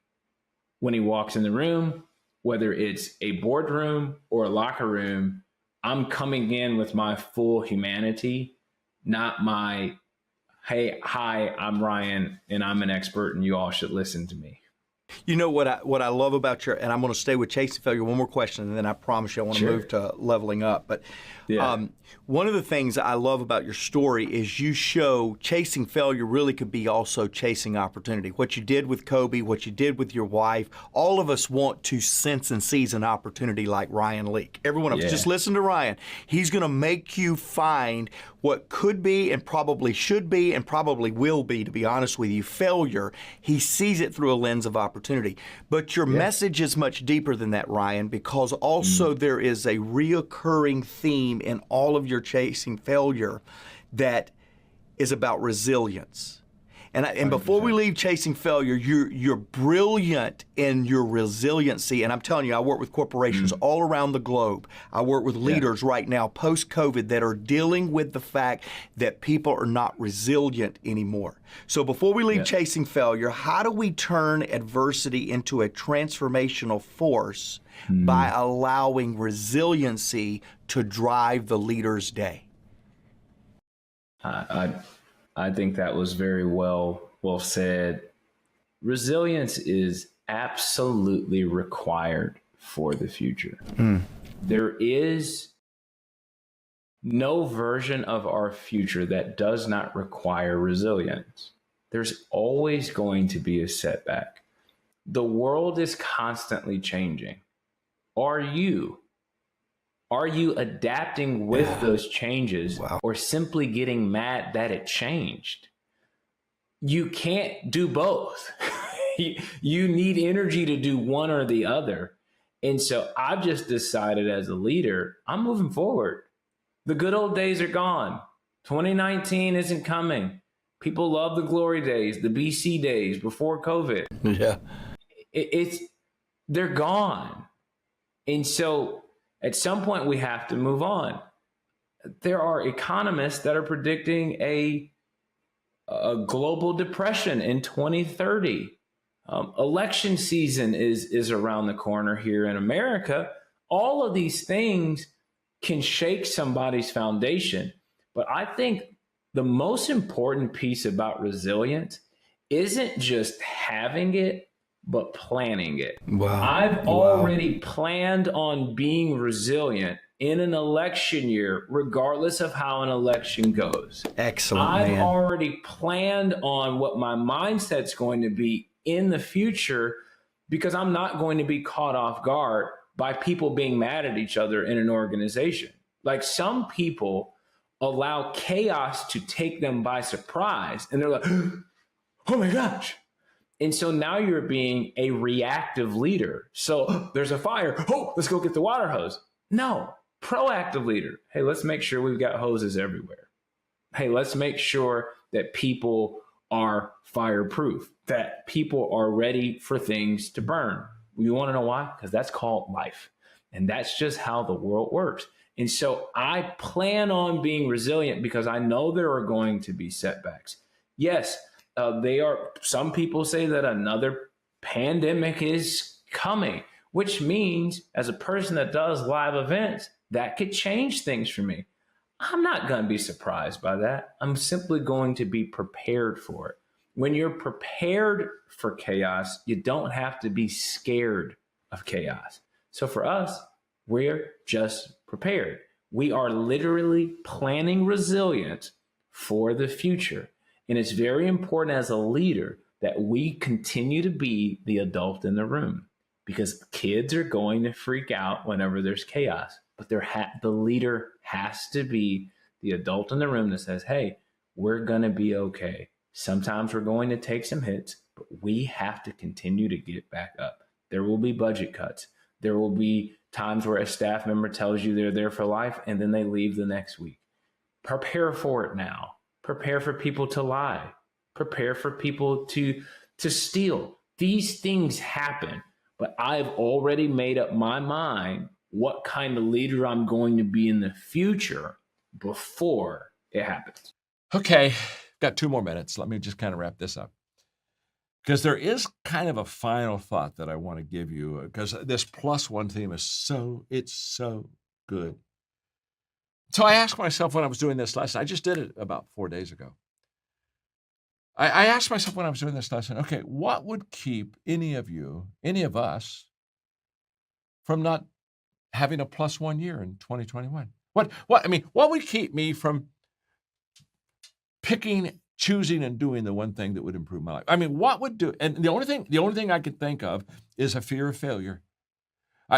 when he walks in the room, whether it's a boardroom or a locker room. I'm coming in with my full humanity, not my, hey, hi, I'm Ryan and I'm an expert and you all should listen to me. You know what I love about your, and I'm going to stay with chasing failure, one more question, and then I promise you I want to move to leveling up. But one of the things I love about your story is you show chasing failure really could be also chasing opportunity. What you did with Kobe, what you did with your wife, all of us want to sense and seize an opportunity like Ryan Leak. Every one of us, just listen to Ryan. He's going to make you find what could be and probably should be and probably will be, to be honest with you, failure. He sees it through a lens of opportunity. But your message is much deeper than that, Ryan, because also there is a reoccurring theme in all of your chasing failure that is about resilience. And before we leave chasing failure, you're brilliant in your resiliency. And I'm telling you, I work with corporations all around the globe. I work with leaders right now, post-COVID, that are dealing with the fact that people are not resilient anymore. So before we leave chasing failure, how do we turn adversity into a transformational force by allowing resiliency to drive the leader's day? I think that was very well well said. Resilience is absolutely required for the future. There is no version of our future that does not require resilience. There's always going to be a setback. The world is constantly changing. Are you adapting with those changes or simply getting mad that it changed? You can't do both. You need energy to do one or the other. And so I've just decided as a leader, I'm moving forward. The good old days are gone. 2019 isn't coming. People love the glory days, the BC days before COVID. Yeah. They're gone. And so at some point we have to move on. There are economists that are predicting a global depression in 2030. Election season is around the corner here in America. All of these things can shake somebody's foundation. But I think the most important piece about resilience isn't just having it, but planning it. Wow. I've already planned on being resilient in an election year, regardless of how an election goes. Excellent, I've already planned on what my mindset's going to be in the future, because I'm not going to be caught off guard by people being mad at each other in an organization. Like, some people allow chaos to take them by surprise, and they're like, oh my gosh. And so now you're being a reactive leader. So there's a fire. Oh, let's go get the water hose. No, proactive leader. Hey, let's make sure we've got hoses everywhere. Hey, let's make sure that people are fireproof, that people are ready for things to burn. You want to know why? Because that's called life. And that's just how the world works. And so I plan on being resilient because I know there are going to be setbacks. Yes, some people say that another pandemic is coming, which means as a person that does live events, that could change things for me. I'm not going to be surprised by that. I'm simply going to be prepared for it. When you're prepared for chaos, you don't have to be scared of chaos. So for us, we're just prepared. We are literally planning resilience for the future. And it's very important as a leader that we continue to be the adult in the room, because kids are going to freak out whenever there's chaos. But the leader has to be the adult in the room that says, hey, we're going to be okay. Sometimes we're going to take some hits, but we have to continue to get back up. There will be budget cuts. There will be times where a staff member tells you they're there for life and then they leave the next week. Prepare for it now. Prepare for people to lie. Prepare for people to steal. These things happen, but I've already made up my mind what kind of leader I'm going to be in the future before it happens. Okay, got 2 more minutes. Let me just kind of wrap this up, because there is kind of a final thought that I want to give you, because this +1 theme is so good. So I asked myself when I was doing this lesson, I just did it about 4 days ago. I asked myself when I was doing this lesson, okay, what would keep any of us, from not having a +1 year in 2021? What would keep me from choosing and doing the one thing that would improve my life? I mean, what would do? And the only thing I can think of is a fear of failure.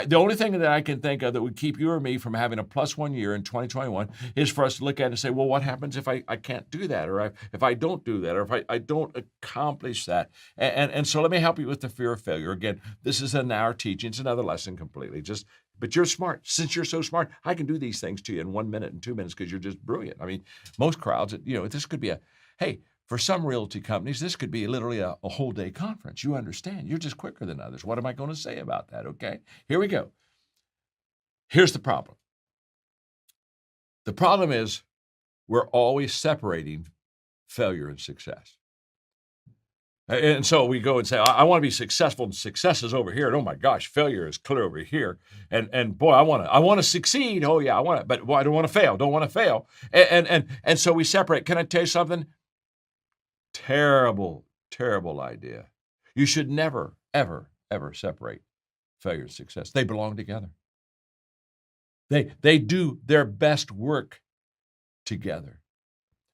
The only thing that I can think of that would keep you or me from having a +1 year in 2021 is for us to look at it and say, well, what happens if I can't do that, or if I don't do that, or if I don't accomplish that? And so let me help you with the fear of failure. Again, this is an hour teaching. It's another lesson completely. But you're smart. Since you're so smart, I can do these things to you in 1 minute and 2 minutes because you're just brilliant. I mean, most crowds, this could be for some realty companies, this could be literally a whole day conference. You understand. You're just quicker than others. What am I going to say about that? Okay, here we go. Here's the problem. The problem is we're always separating failure and success. And so we go and say, I want to be successful, and success is over here. And oh my gosh, failure is clear over here. And boy, I want to succeed. Oh yeah, I want it, but boy, I don't want to fail. Don't want to fail. And so we separate. Can I tell you something? Terrible Terrible idea. You should never, ever, ever separate failure and success. They belong together. They do their best work together.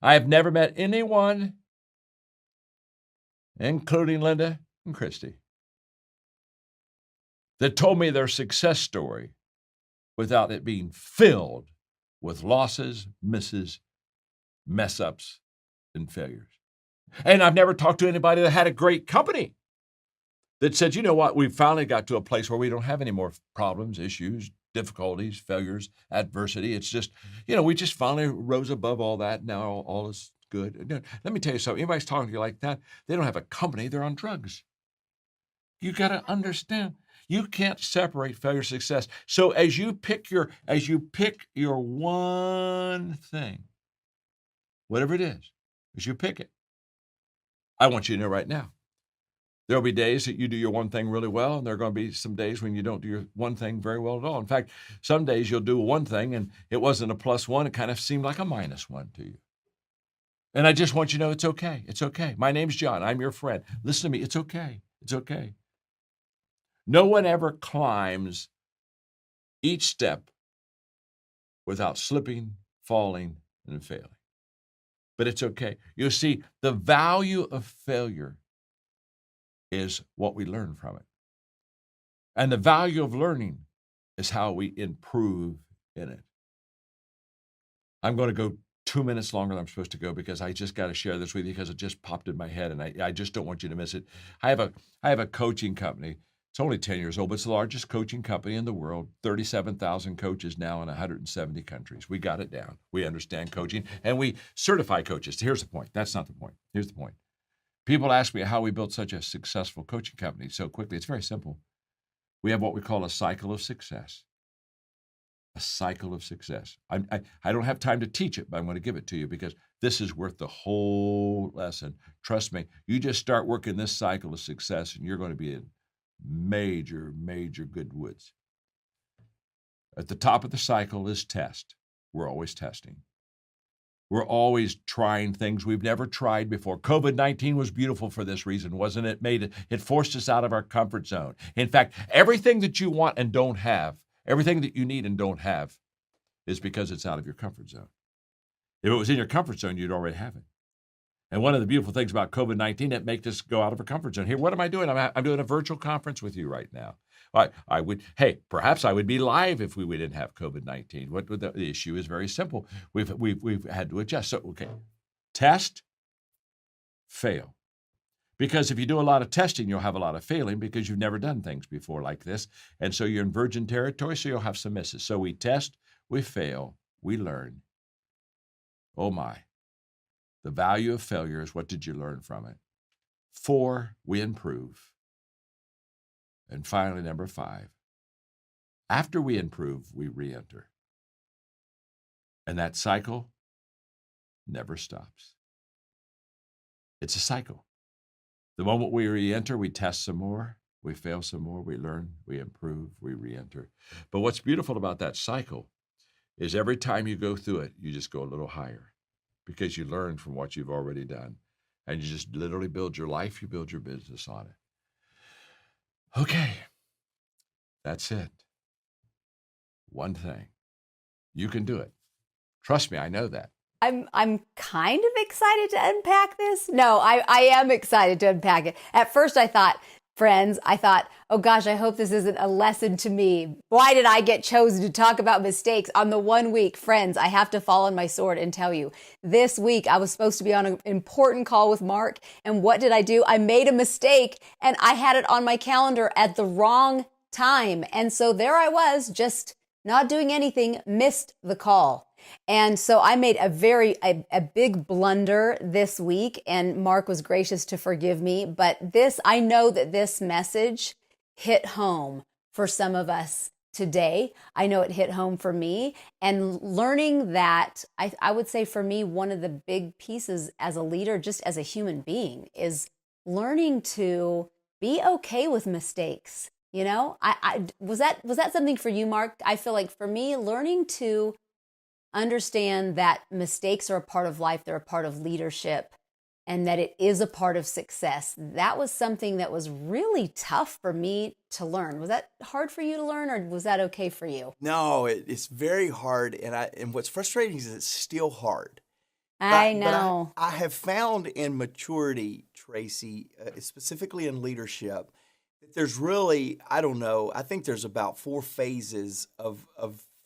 I have never met anyone, including Linda and Christy, that told me their success story without it being filled with losses, misses, mess-ups, and failures. And I've never talked to anybody that had a great company that said, you know what, we finally got to a place where we don't have any more problems, issues, difficulties, failures, adversity. It's just, we just finally rose above all that. Now all is good. Let me tell you something. Anybody's talking to you like that, they don't have a company. They're on drugs. You got to understand, you can't separate failure and success. So as you pick your one thing, whatever it is, as you pick it, I want you to know right now, there'll be days that you do your one thing really well, and there are going to be some days when you don't do your one thing very well at all. In fact, some days you'll do one thing, and it wasn't a +1. It kind of seemed like a -1 to you. And I just want you to know it's okay. It's okay. My name's John. I'm your friend. Listen to me. It's okay. It's okay. No one ever climbs each step without slipping, falling, and failing. But it's okay. You see, the value of failure is what we learn from it. And the value of learning is how we improve in it. I'm going to go 2 minutes longer than I'm supposed to go because I just got to share this with you because it just popped in my head and I just don't want you to miss it. I have a coaching company. It's only 10 years old, but it's the largest coaching company in the world. 37,000 coaches now in 170 countries. We got it down. We understand coaching, and we certify coaches. Here's the point. That's not the point. Here's the point. People ask me how we built such a successful coaching company so quickly. It's very simple. We have what we call a cycle of success. A cycle of success. I don't have time to teach it, but I'm going to give it to you because this is worth the whole lesson. Trust me, you just start working this cycle of success, and you're going to be in major, major good woods. At the top of the cycle is test. We're always testing. We're always trying things we've never tried before. COVID-19 was beautiful for this reason, wasn't it? It forced us out of our comfort zone. In fact, everything that you want and don't have, everything that you need and don't have, is because it's out of your comfort zone. If it was in your comfort zone, you'd already have it. And one of the beautiful things about COVID-19, it makes us go out of our comfort zone. Here, what am I doing? I'm doing a virtual conference with you right now. Perhaps I would be live if we didn't have COVID-19. What would the issue is very simple. We've had to adjust. So, okay, test, fail. Because if you do a lot of testing, you'll have a lot of failing because you've never done things before like this. And so you're in virgin territory, so you'll have some misses. So we test, we fail, we learn. Oh my. The value of failure is what did you learn from it? 4, we improve. And finally, number 5, after we improve, we re-enter. And that cycle never stops. It's a cycle. The moment we re-enter, we test some more, we fail some more, we learn, we improve, we re-enter. But what's beautiful about that cycle is every time you go through it, you just go a little higher because you learn from what you've already done. And you just literally build your life, you build your business on it. Okay, that's it. One thing. You can do it. Trust me, I know that. I'm kind of excited to unpack this. No, I am excited to unpack it. At first I thought, oh gosh, I hope this isn't a lesson to me. Why did I get chosen to talk about mistakes on the 1 week? Friends, I have to fall on my sword and tell you, this week I was supposed to be on an important call with Mark. And what did I do? I made a mistake and I had it on my calendar at the wrong time. And so there I was, just not doing anything, missed the call. And so I made a big blunder this week, and Mark was gracious to forgive me. But I know that this message hit home for some of us today. I know it hit home for me, and learning that, I would say for me, one of the big pieces as a leader, just as a human being, is learning to be okay with mistakes. You know, was that something for you, Mark? I feel like for me, learning to understand that mistakes are a part of life, they're a part of leadership, and that it is a part of success. That was something that was really tough for me to learn. Was that hard for you to learn, or was that okay for you? No, it's very hard, and what's frustrating is it's still hard. I know. But I have found in maturity, Tracy, specifically in leadership, that there's really, I don't know, I think there's about 4 phases of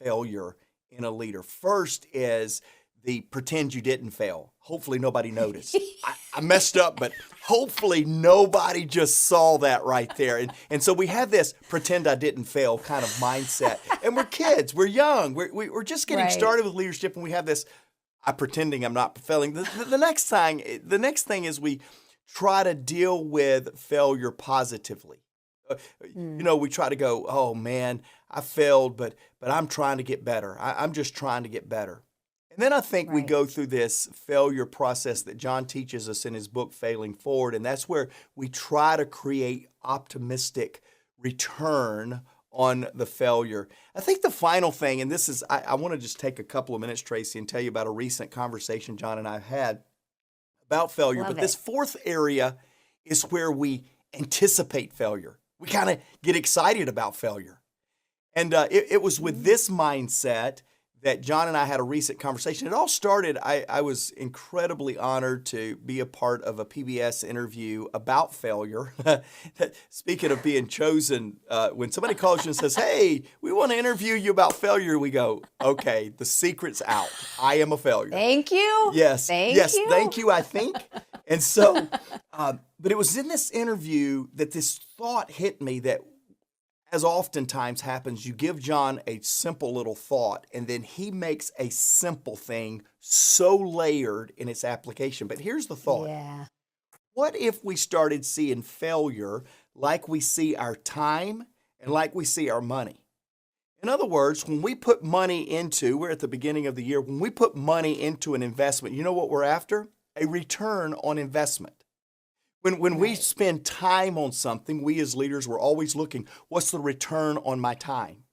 failure in a leader. First is the pretend you didn't fail. Hopefully nobody noticed. I messed up, but hopefully nobody just saw that right there. And so we have this pretend I didn't fail kind of mindset. And we're kids, we're young, we're just getting started with leadership, and we have this, I'm pretending I'm not failing. The next thing is we try to deal with failure positively. We try to go, oh man, I failed, but I'm trying to get better. I'm just trying to get better. And then I think we go through this failure process that John teaches us in his book, Failing Forward, and that's where we try to create optimistic return on the failure. I think the final thing, and this is, I want to just take a couple of minutes, Tracy, and tell you about a recent conversation John and I had about failure. But this 4th area is where we anticipate failure. We kind of get excited about failure. And it was with this mindset that John and I had a recent conversation. It all started, I was incredibly honored to be a part of a PBS interview about failure. Speaking of being chosen, when somebody calls you and says, hey, we want to interview you about failure, we go, okay, the secret's out. I am a failure. Thank you. Yes. Thank you, I think. And so, but it was in this interview that this thought hit me that, as oftentimes happens, you give John a simple little thought, and then he makes a simple thing so layered in its application. But here's the thought. Yeah. What if we started seeing failure like we see our time and like we see our money? In other words, when we put money into, we're at the beginning of the year, when we put money into an investment, you know what we're after? A return on investment. When we spend time on something, we as leaders, we're always looking, what's the return on my time?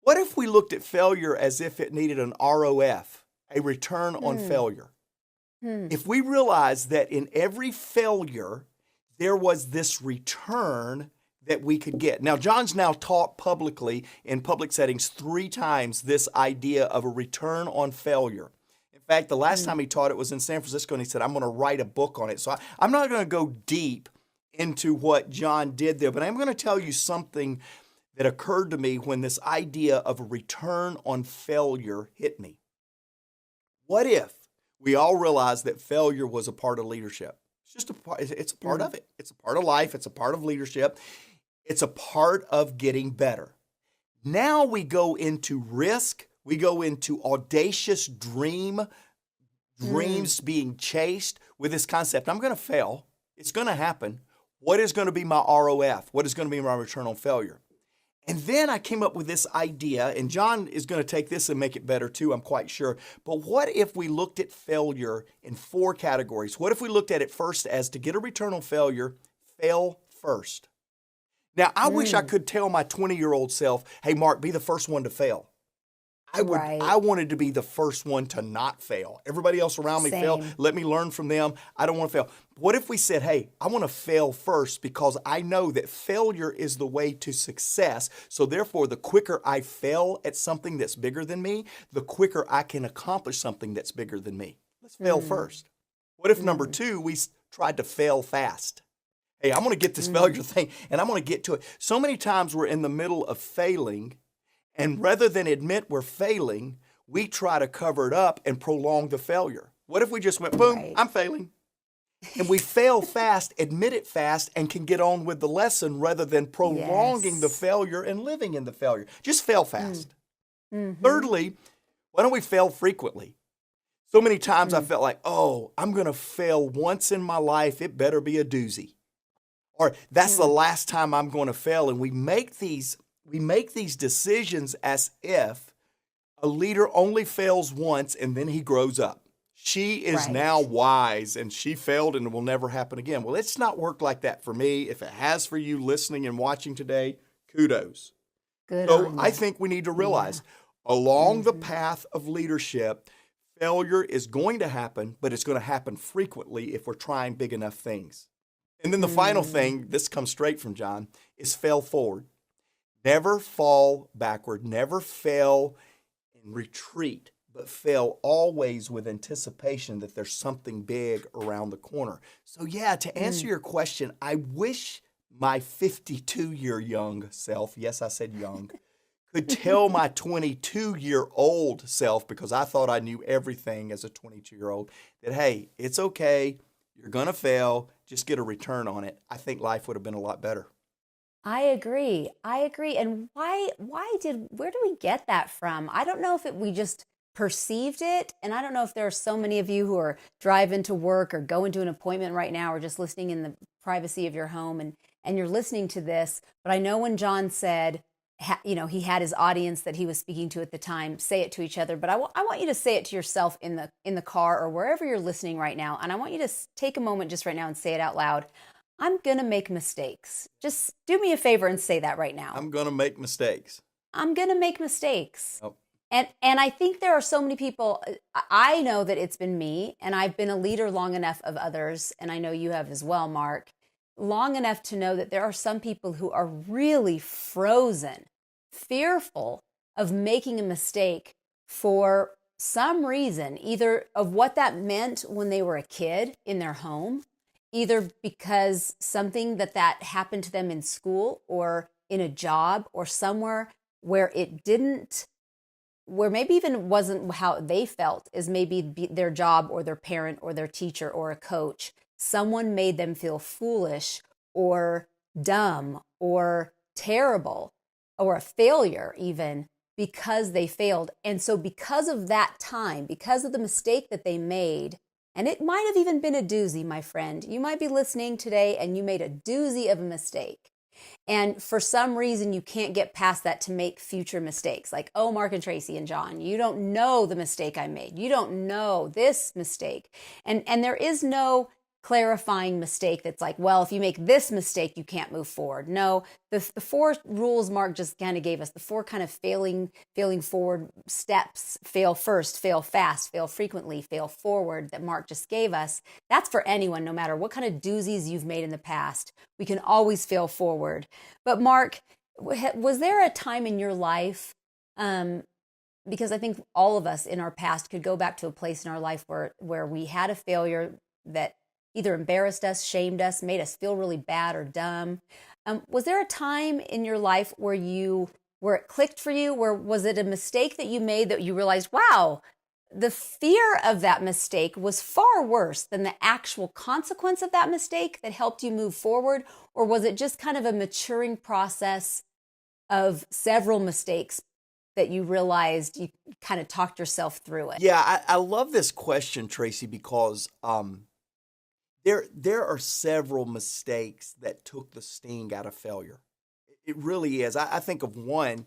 What if we looked at failure as if it needed an ROF, a return on failure? If we realized that in every failure, there was this return that we could get. Now, John's now taught publicly in public settings 3 times this idea of a return on failure. In fact, the last time he taught it was in San Francisco, and he said, I'm going to write a book on it. So I'm not going to go deep into what John did there, but I'm going to tell you something that occurred to me when this idea of a return on failure hit me. What if we all realized that failure was a part of leadership? It's just a part, it's a part of it. It's a part of life. It's a part of leadership. It's a part of getting better. Now we go into risk. We go into audacious dreams being chased with this concept. I'm going to fail. It's going to happen. What is going to be my ROF? What is going to be my return on failure? And then I came up with this idea, and John is going to take this and make it better too, I'm quite sure. But what if we looked at failure in 4 categories? What if we looked at it first as to get a return on failure, fail first? Now, I wish I could tell my 20-year-old self, hey, Mark, be the first one to fail. I wanted to be the first one to not fail. Everybody else around me failed. Let me learn from them. I don't want to fail. What if we said, hey, I want to fail first because I know that failure is the way to success. So therefore, the quicker I fail at something that's bigger than me, the quicker I can accomplish something that's bigger than me. Let's fail first. What if number 2, we tried to fail fast? Hey, I'm going to get this failure thing and I'm going to get to it. So many times we're in the middle of failing, and rather than admit we're failing, we try to cover it up and prolong the failure. What if we just went, boom, I'm failing. And we fail fast, admit it fast, and can get on with the lesson rather than prolonging the failure and living in the failure. Just fail fast. Thirdly, why don't we fail frequently? So many times I felt like, oh, I'm going to fail once in my life. It better be a doozy. Or that's the last time I'm going to fail. And we make these decisions as if a leader only fails once and then he grows up. She is now wise and she failed and it will never happen again. Well, it's not worked like that for me. If it has for you listening and watching today, kudos. Good. So I think we need to realize along the path of leadership, Failure is going to happen, but it's going to happen frequently if we're trying big enough things. And then the final thing, this comes straight from John, is fail forward. Never fall backward, never fail and retreat, but fail always with anticipation that there's something big around the corner. So yeah, to answer your question, I wish my 52-year young self, yes, I said young, could tell my 22-year-old self, because I thought I knew everything as a 22-year-old, that, hey, it's okay, you're going to fail, just get a return on it. I think life would have been a lot better. I agree. And where do we get that from? I don't know if we just perceived it. And I don't know if there are so many of you who are driving to work or going to an appointment right now or just listening in the privacy of your home and you're listening to this. But I know when John said, he had his audience that he was speaking to at the time say it to each other, but I want you to say it to yourself in the car or wherever you're listening right now. And I want you to take a moment just right now and say it out loud. I'm going to make mistakes. Just do me a favor and say that right now. I'm going to make mistakes. I'm going to make mistakes. Oh. And I think there are so many people, I know that it's been me, and I've been a leader long enough of others, and I know you have as well, Mark, long enough to know that there are some people who are really frozen, fearful of making a mistake for some reason, either of what that meant when they were a kid in their home, either because something that happened to them in school or in a job or somewhere where where maybe even wasn't how they felt, is maybe their job or their parent or their teacher or a coach. Someone made them feel foolish or dumb or terrible or a failure even because they failed. And so because of that time, because of the mistake that they made, and it might have even been a doozy, my friend. You might be listening today and you made a doozy of a mistake. And for some reason, you can't get past that to make future mistakes. Like, oh, Mark and Tracy and John, you don't know the mistake I made. You don't know this mistake. And there is no clarifying mistake that's like, well, if you make this mistake, you can't move forward. No, the four rules Mark just kind of gave us, the four kind of failing forward steps: fail first, fail fast, fail frequently, fail forward, that Mark just gave us. That's for anyone, no matter what kind of doozies you've made in the past. We can always fail forward. But Mark, was there a time in your life, because I think all of us in our past could go back to a place in our life where we had a failure that either embarrassed us, shamed us, made us feel really bad or dumb. Was there a time in your life where it clicked for you? Where was it a mistake that you made that you realized, wow, the fear of that mistake was far worse than the actual consequence of that mistake that helped you move forward? Or was it just kind of a maturing process of several mistakes that you realized you kind of talked yourself through it? Yeah, I love this question, Tracy, because there are several mistakes that took the sting out of failure. It really is. I think of one.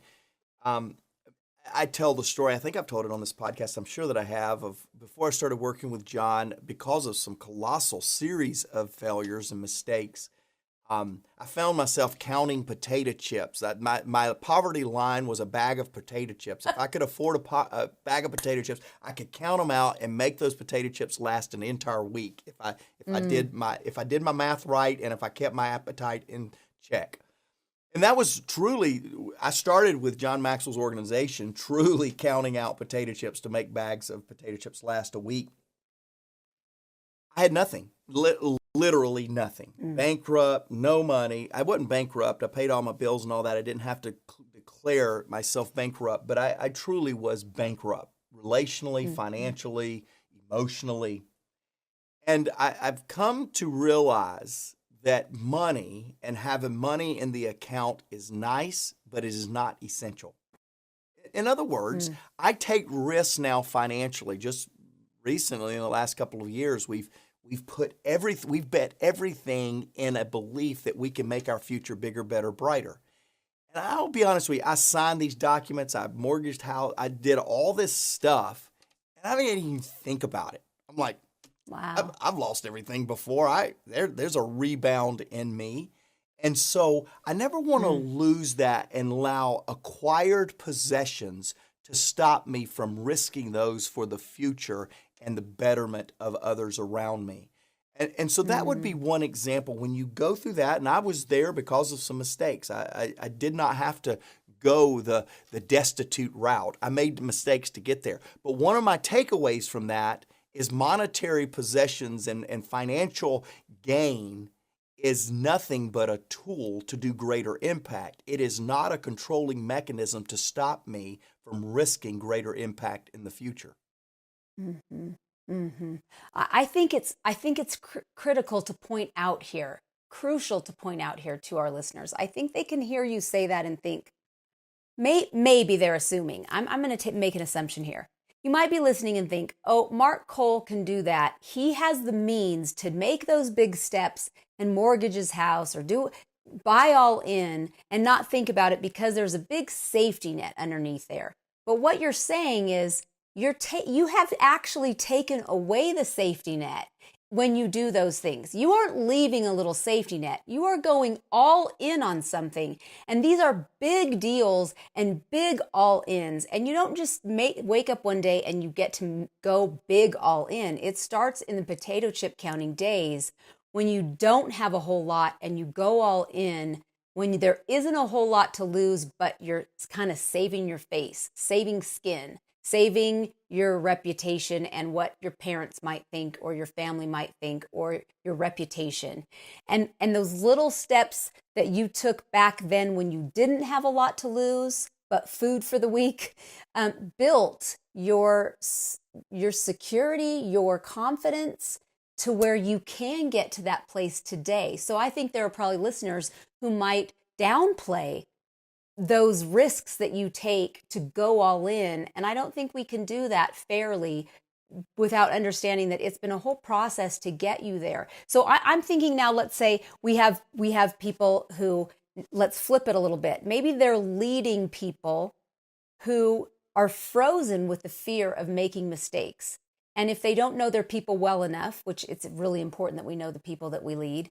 I tell the story. I think I've told it on this podcast. I'm sure that I have, of before I started working with John, because of some colossal series of failures and mistakes. I found myself counting potato chips. My poverty line was a bag of potato chips. If I could afford a bag of potato chips, I could count them out and make those potato chips last an entire week if I did my math right and if I kept my appetite in check. And that was truly, I started with John Maxwell's organization, truly counting out potato chips to make bags of potato chips last a week. I had nothing. Literally nothing. Bankrupt, no money. I wasn't bankrupt. I paid all my bills and all that. I didn't have to declare myself bankrupt, but I truly was bankrupt, relationally, financially, emotionally. And I've come to realize that money and having money in the account is nice, but it is not essential. In other words, I take risks now financially. Just recently, in the last couple of years, we've bet everything in a belief that we can make our future bigger, better, brighter. And I'll be honest with you, I signed these documents, I mortgaged house, I did all this stuff, and I didn't even think about it. I'm like, wow, I've lost everything before. There's a rebound in me. And so I never want to lose that and allow acquired possessions to stop me from risking those for the future and the betterment of others around me. And so that would be one example. When you go through that, and I was there because of some mistakes. I did not have to go the destitute route. I made mistakes to get there. But one of my takeaways from that is monetary possessions and financial gain is nothing but a tool to do greater impact. It is not a controlling mechanism to stop me from risking greater impact in the future. Mm-hmm. Mm-hmm. I think it's critical to point out here, crucial to point out here to our listeners. I think they can hear you say that and think, maybe they're assuming. I'm going to make an assumption here. You might be listening and think, oh, Mark Cole can do that. He has the means to make those big steps and mortgage his house or buy all in and not think about it because there's a big safety net underneath there. But what you're saying is you have actually taken away the safety net when you do those things. You aren't leaving a little safety net. You are going all in on something. And these are big deals and big all-ins. And you don't just wake up one day and you get to go big all in. It starts in the potato chip counting days when you don't have a whole lot and you go all in, when there isn't a whole lot to lose, but you're kind of saving your face, saving skin, saving your reputation and what your parents might think or your family might think or your reputation. And those little steps that you took back then when you didn't have a lot to lose, but food for the week, built your security, your confidence to where you can get to that place today. So I think there are probably listeners who might downplay those risks that you take to go all in. And I don't think we can do that fairly without understanding that it's been a whole process to get you there. So I'm thinking now, let's say we have people who, let's flip it a little bit. Maybe they're leading people who are frozen with the fear of making mistakes. And if they don't know their people well enough, which it's really important that we know the people that we lead,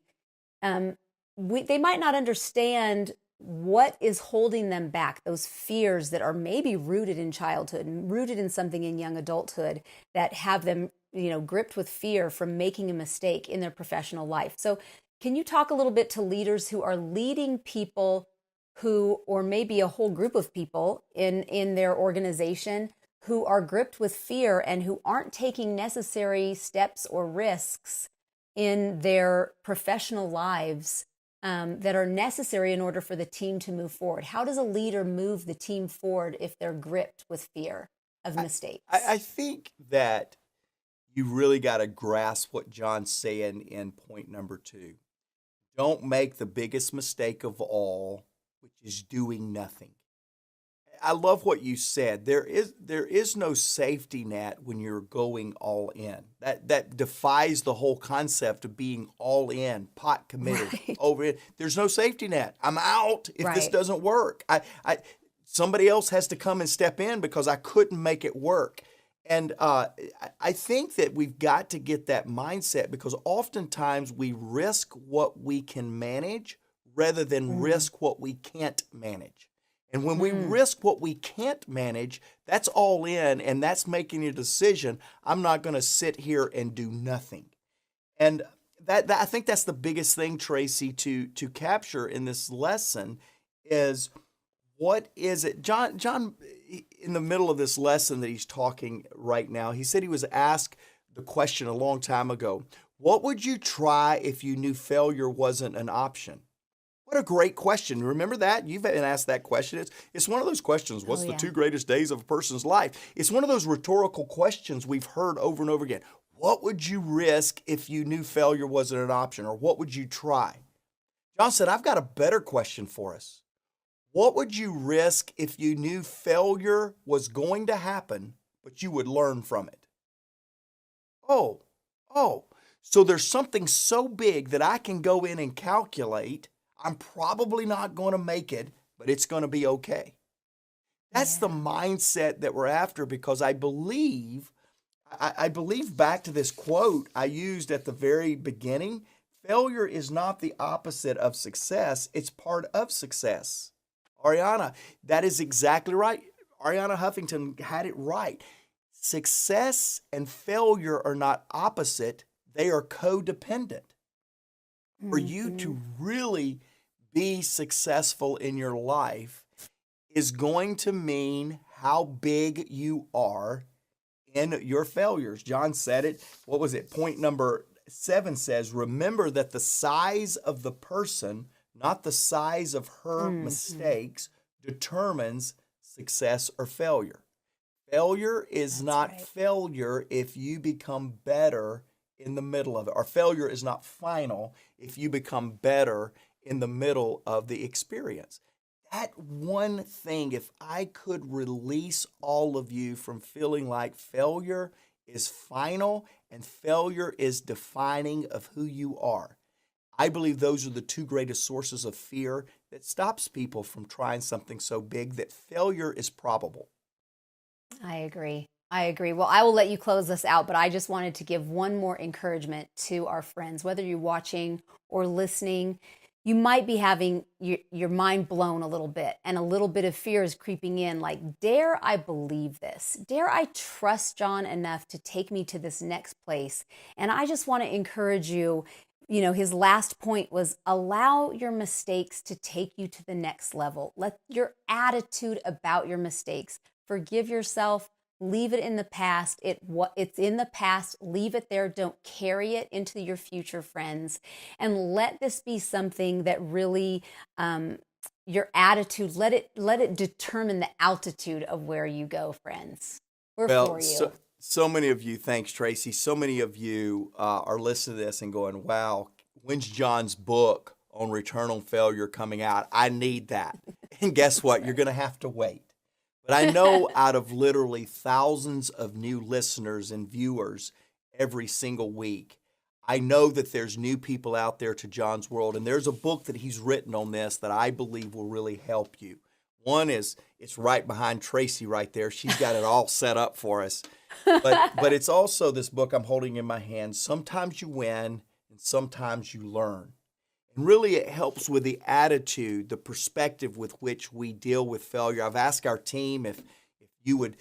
they might not understand what is holding them back, those fears that are maybe rooted in childhood and rooted in something in young adulthood that have them, gripped with fear from making a mistake in their professional life. So can you talk a little bit to leaders who are leading people who, or maybe a whole group of people in their organization who are gripped with fear and who aren't taking necessary steps or risks in their professional lives that are necessary in order for the team to move forward? How does a leader move the team forward if they're gripped with fear of mistakes? I think that you really got to grasp what John's saying in point number 2. Don't make the biggest mistake of all, which is doing nothing. I love what you said. There is no safety net when you're going all in. That defies the whole concept of being all in, pot committed, right. Over it. There's no safety net. I'm out if this Right. doesn't work. Somebody else has to come and step in because I couldn't make it work. And I think that we've got to get that mindset because oftentimes we risk what we can manage rather than risk what we can't manage. And when we risk what we can't manage, that's all in, and that's making a decision. I'm not going to sit here and do nothing. And that I think that's the biggest thing, Tracy, to capture in this lesson is what is it? John, in the middle of this lesson that he's talking right now, he said he was asked the question a long time ago, what would you try if you knew failure wasn't an option? What a great question. Remember that? You've been asked that question. It's one of those questions. What's the 2 greatest days of a person's life? It's one of those rhetorical questions we've heard over and over again. What would you risk if you knew failure wasn't an option? Or what would you try? John said, I've got a better question for us. What would you risk if you knew failure was going to happen, but you would learn from it? Oh. So there's something so big that I can go in and calculate. I'm probably not going to make it, but it's going to be okay. That's the mindset that we're after because I believe back to this quote I used at the very beginning, failure is not the opposite of success, it's part of success. Ariana, that is exactly right. Ariana Huffington had it right. Success and failure are not opposite. They are codependent. For you to really be successful in your life is going to mean how big you are in your failures. John said it. What was it? Point number 7 says, remember that the size of the person, not the size of her mistakes, determines success or failure. Failure is not failure if you become better in the middle of it. Or failure is not final if you become better in the middle of the experience. That one thing, if I could release all of you from feeling like failure is final and failure is defining of who you are, I believe those are the two greatest sources of fear that stops people from trying something so big that failure is probable. I agree. Well, I will let you close this out, but I just wanted to give one more encouragement to our friends. Whether you're watching or listening, you might be having your mind blown a little bit, and a little bit of fear is creeping in. Like, dare I believe this? Dare I trust John enough to take me to this next place? And I just want to encourage you. You know, his last point was allow your mistakes to take you to the next level. Let your attitude about your mistakes, forgive yourself, leave it in the past. It's in the past. Leave it there. Don't carry it into your future, friends. And let this be something that really, your attitude, let it determine the altitude of where you go, friends. We're for you. So many of you, thanks, Tracy. So many of you are listening to this and going, wow, when's John's book on return on failure coming out? I need that. And guess what? You're going to have to wait. But I know out of literally thousands of new listeners and viewers every single week, I know that there's new people out there to John's world. And there's a book that he's written on this that I believe will really help you. One is, it's right behind Tracy right there. She's got it all set up for us. But it's also this book I'm holding in my hand. Sometimes you win and sometimes you learn. And really it helps with the attitude, the perspective with which we deal with failure. I've asked our team if you would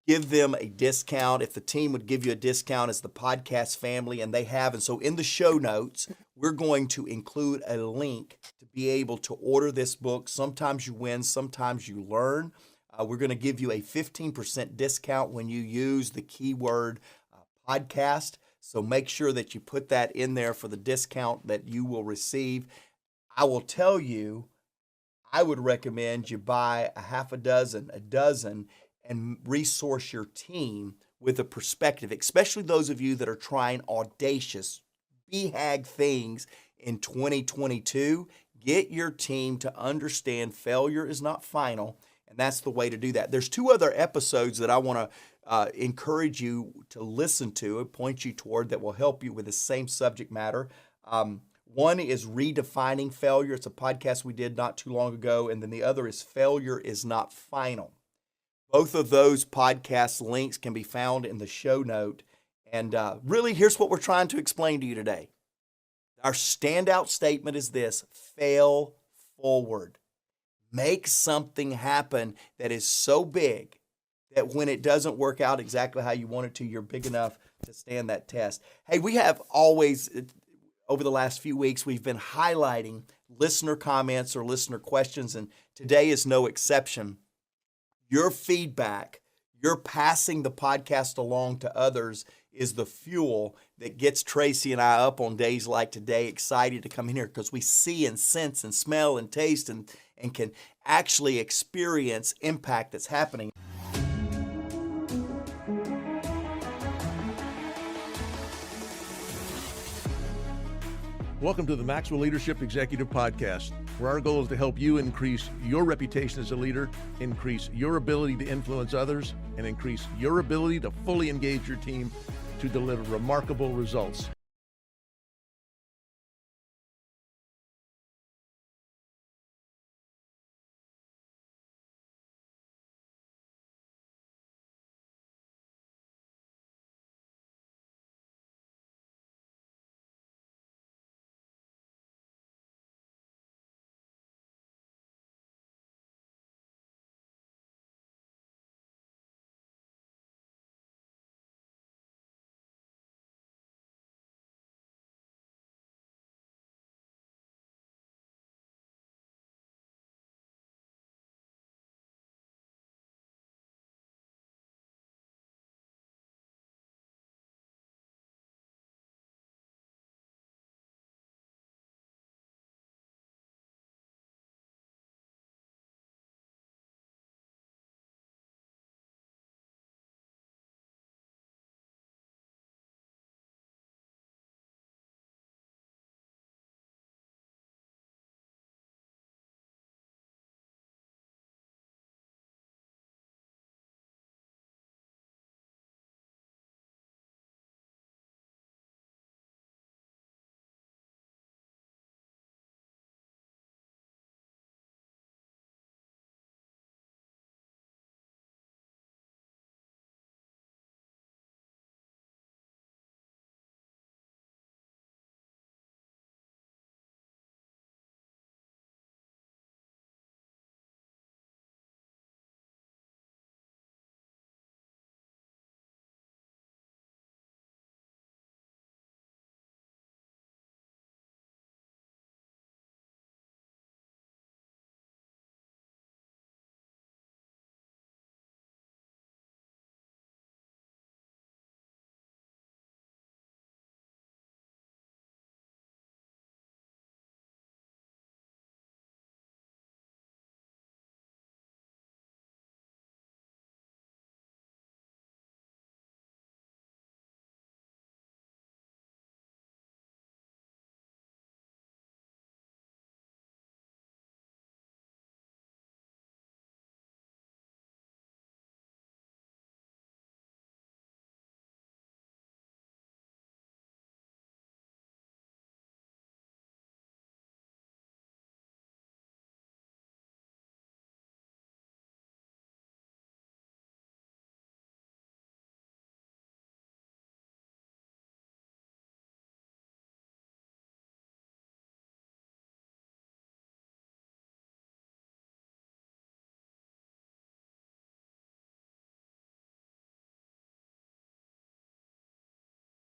give them a discount, if the team would give you a discount as the podcast family, and they have. And so in the show notes, we're going to include a link to be able to order this book. Sometimes you win, sometimes you learn. We're going to give you a 15% discount when you use the keyword podcast. So make sure that you put that in there for the discount that you will receive. I will tell you, I would recommend you buy a half a dozen, and resource your team with a perspective, especially those of you that are trying audacious, BHAG things in 2022. Get your team to understand failure is not final, and that's the way to do that. There's 2 other episodes that I want to encourage you to listen to and point you toward that will help you with the same subject matter. One is Redefining Failure. It's a podcast we did not too long ago. And then the other is Failure is Not Final. Both of those podcast links can be found in the show note. And really, here's what we're trying to explain to you today. Our standout statement is this: fail forward. Make something happen that is so big that when it doesn't work out exactly how you want it to, you're big enough to stand that test. Hey, we have always, over the last few weeks, we've been highlighting listener comments or listener questions, and today is no exception. Your feedback, your passing the podcast along to others is the fuel that gets Tracy and I up on days like today, excited to come in here because we see and sense and smell and taste and can actually experience impact that's happening. Welcome to the Maxwell Leadership Executive Podcast, where our goal is to help you increase your reputation as a leader, increase your ability to influence others, and increase your ability to fully engage your team to deliver remarkable results.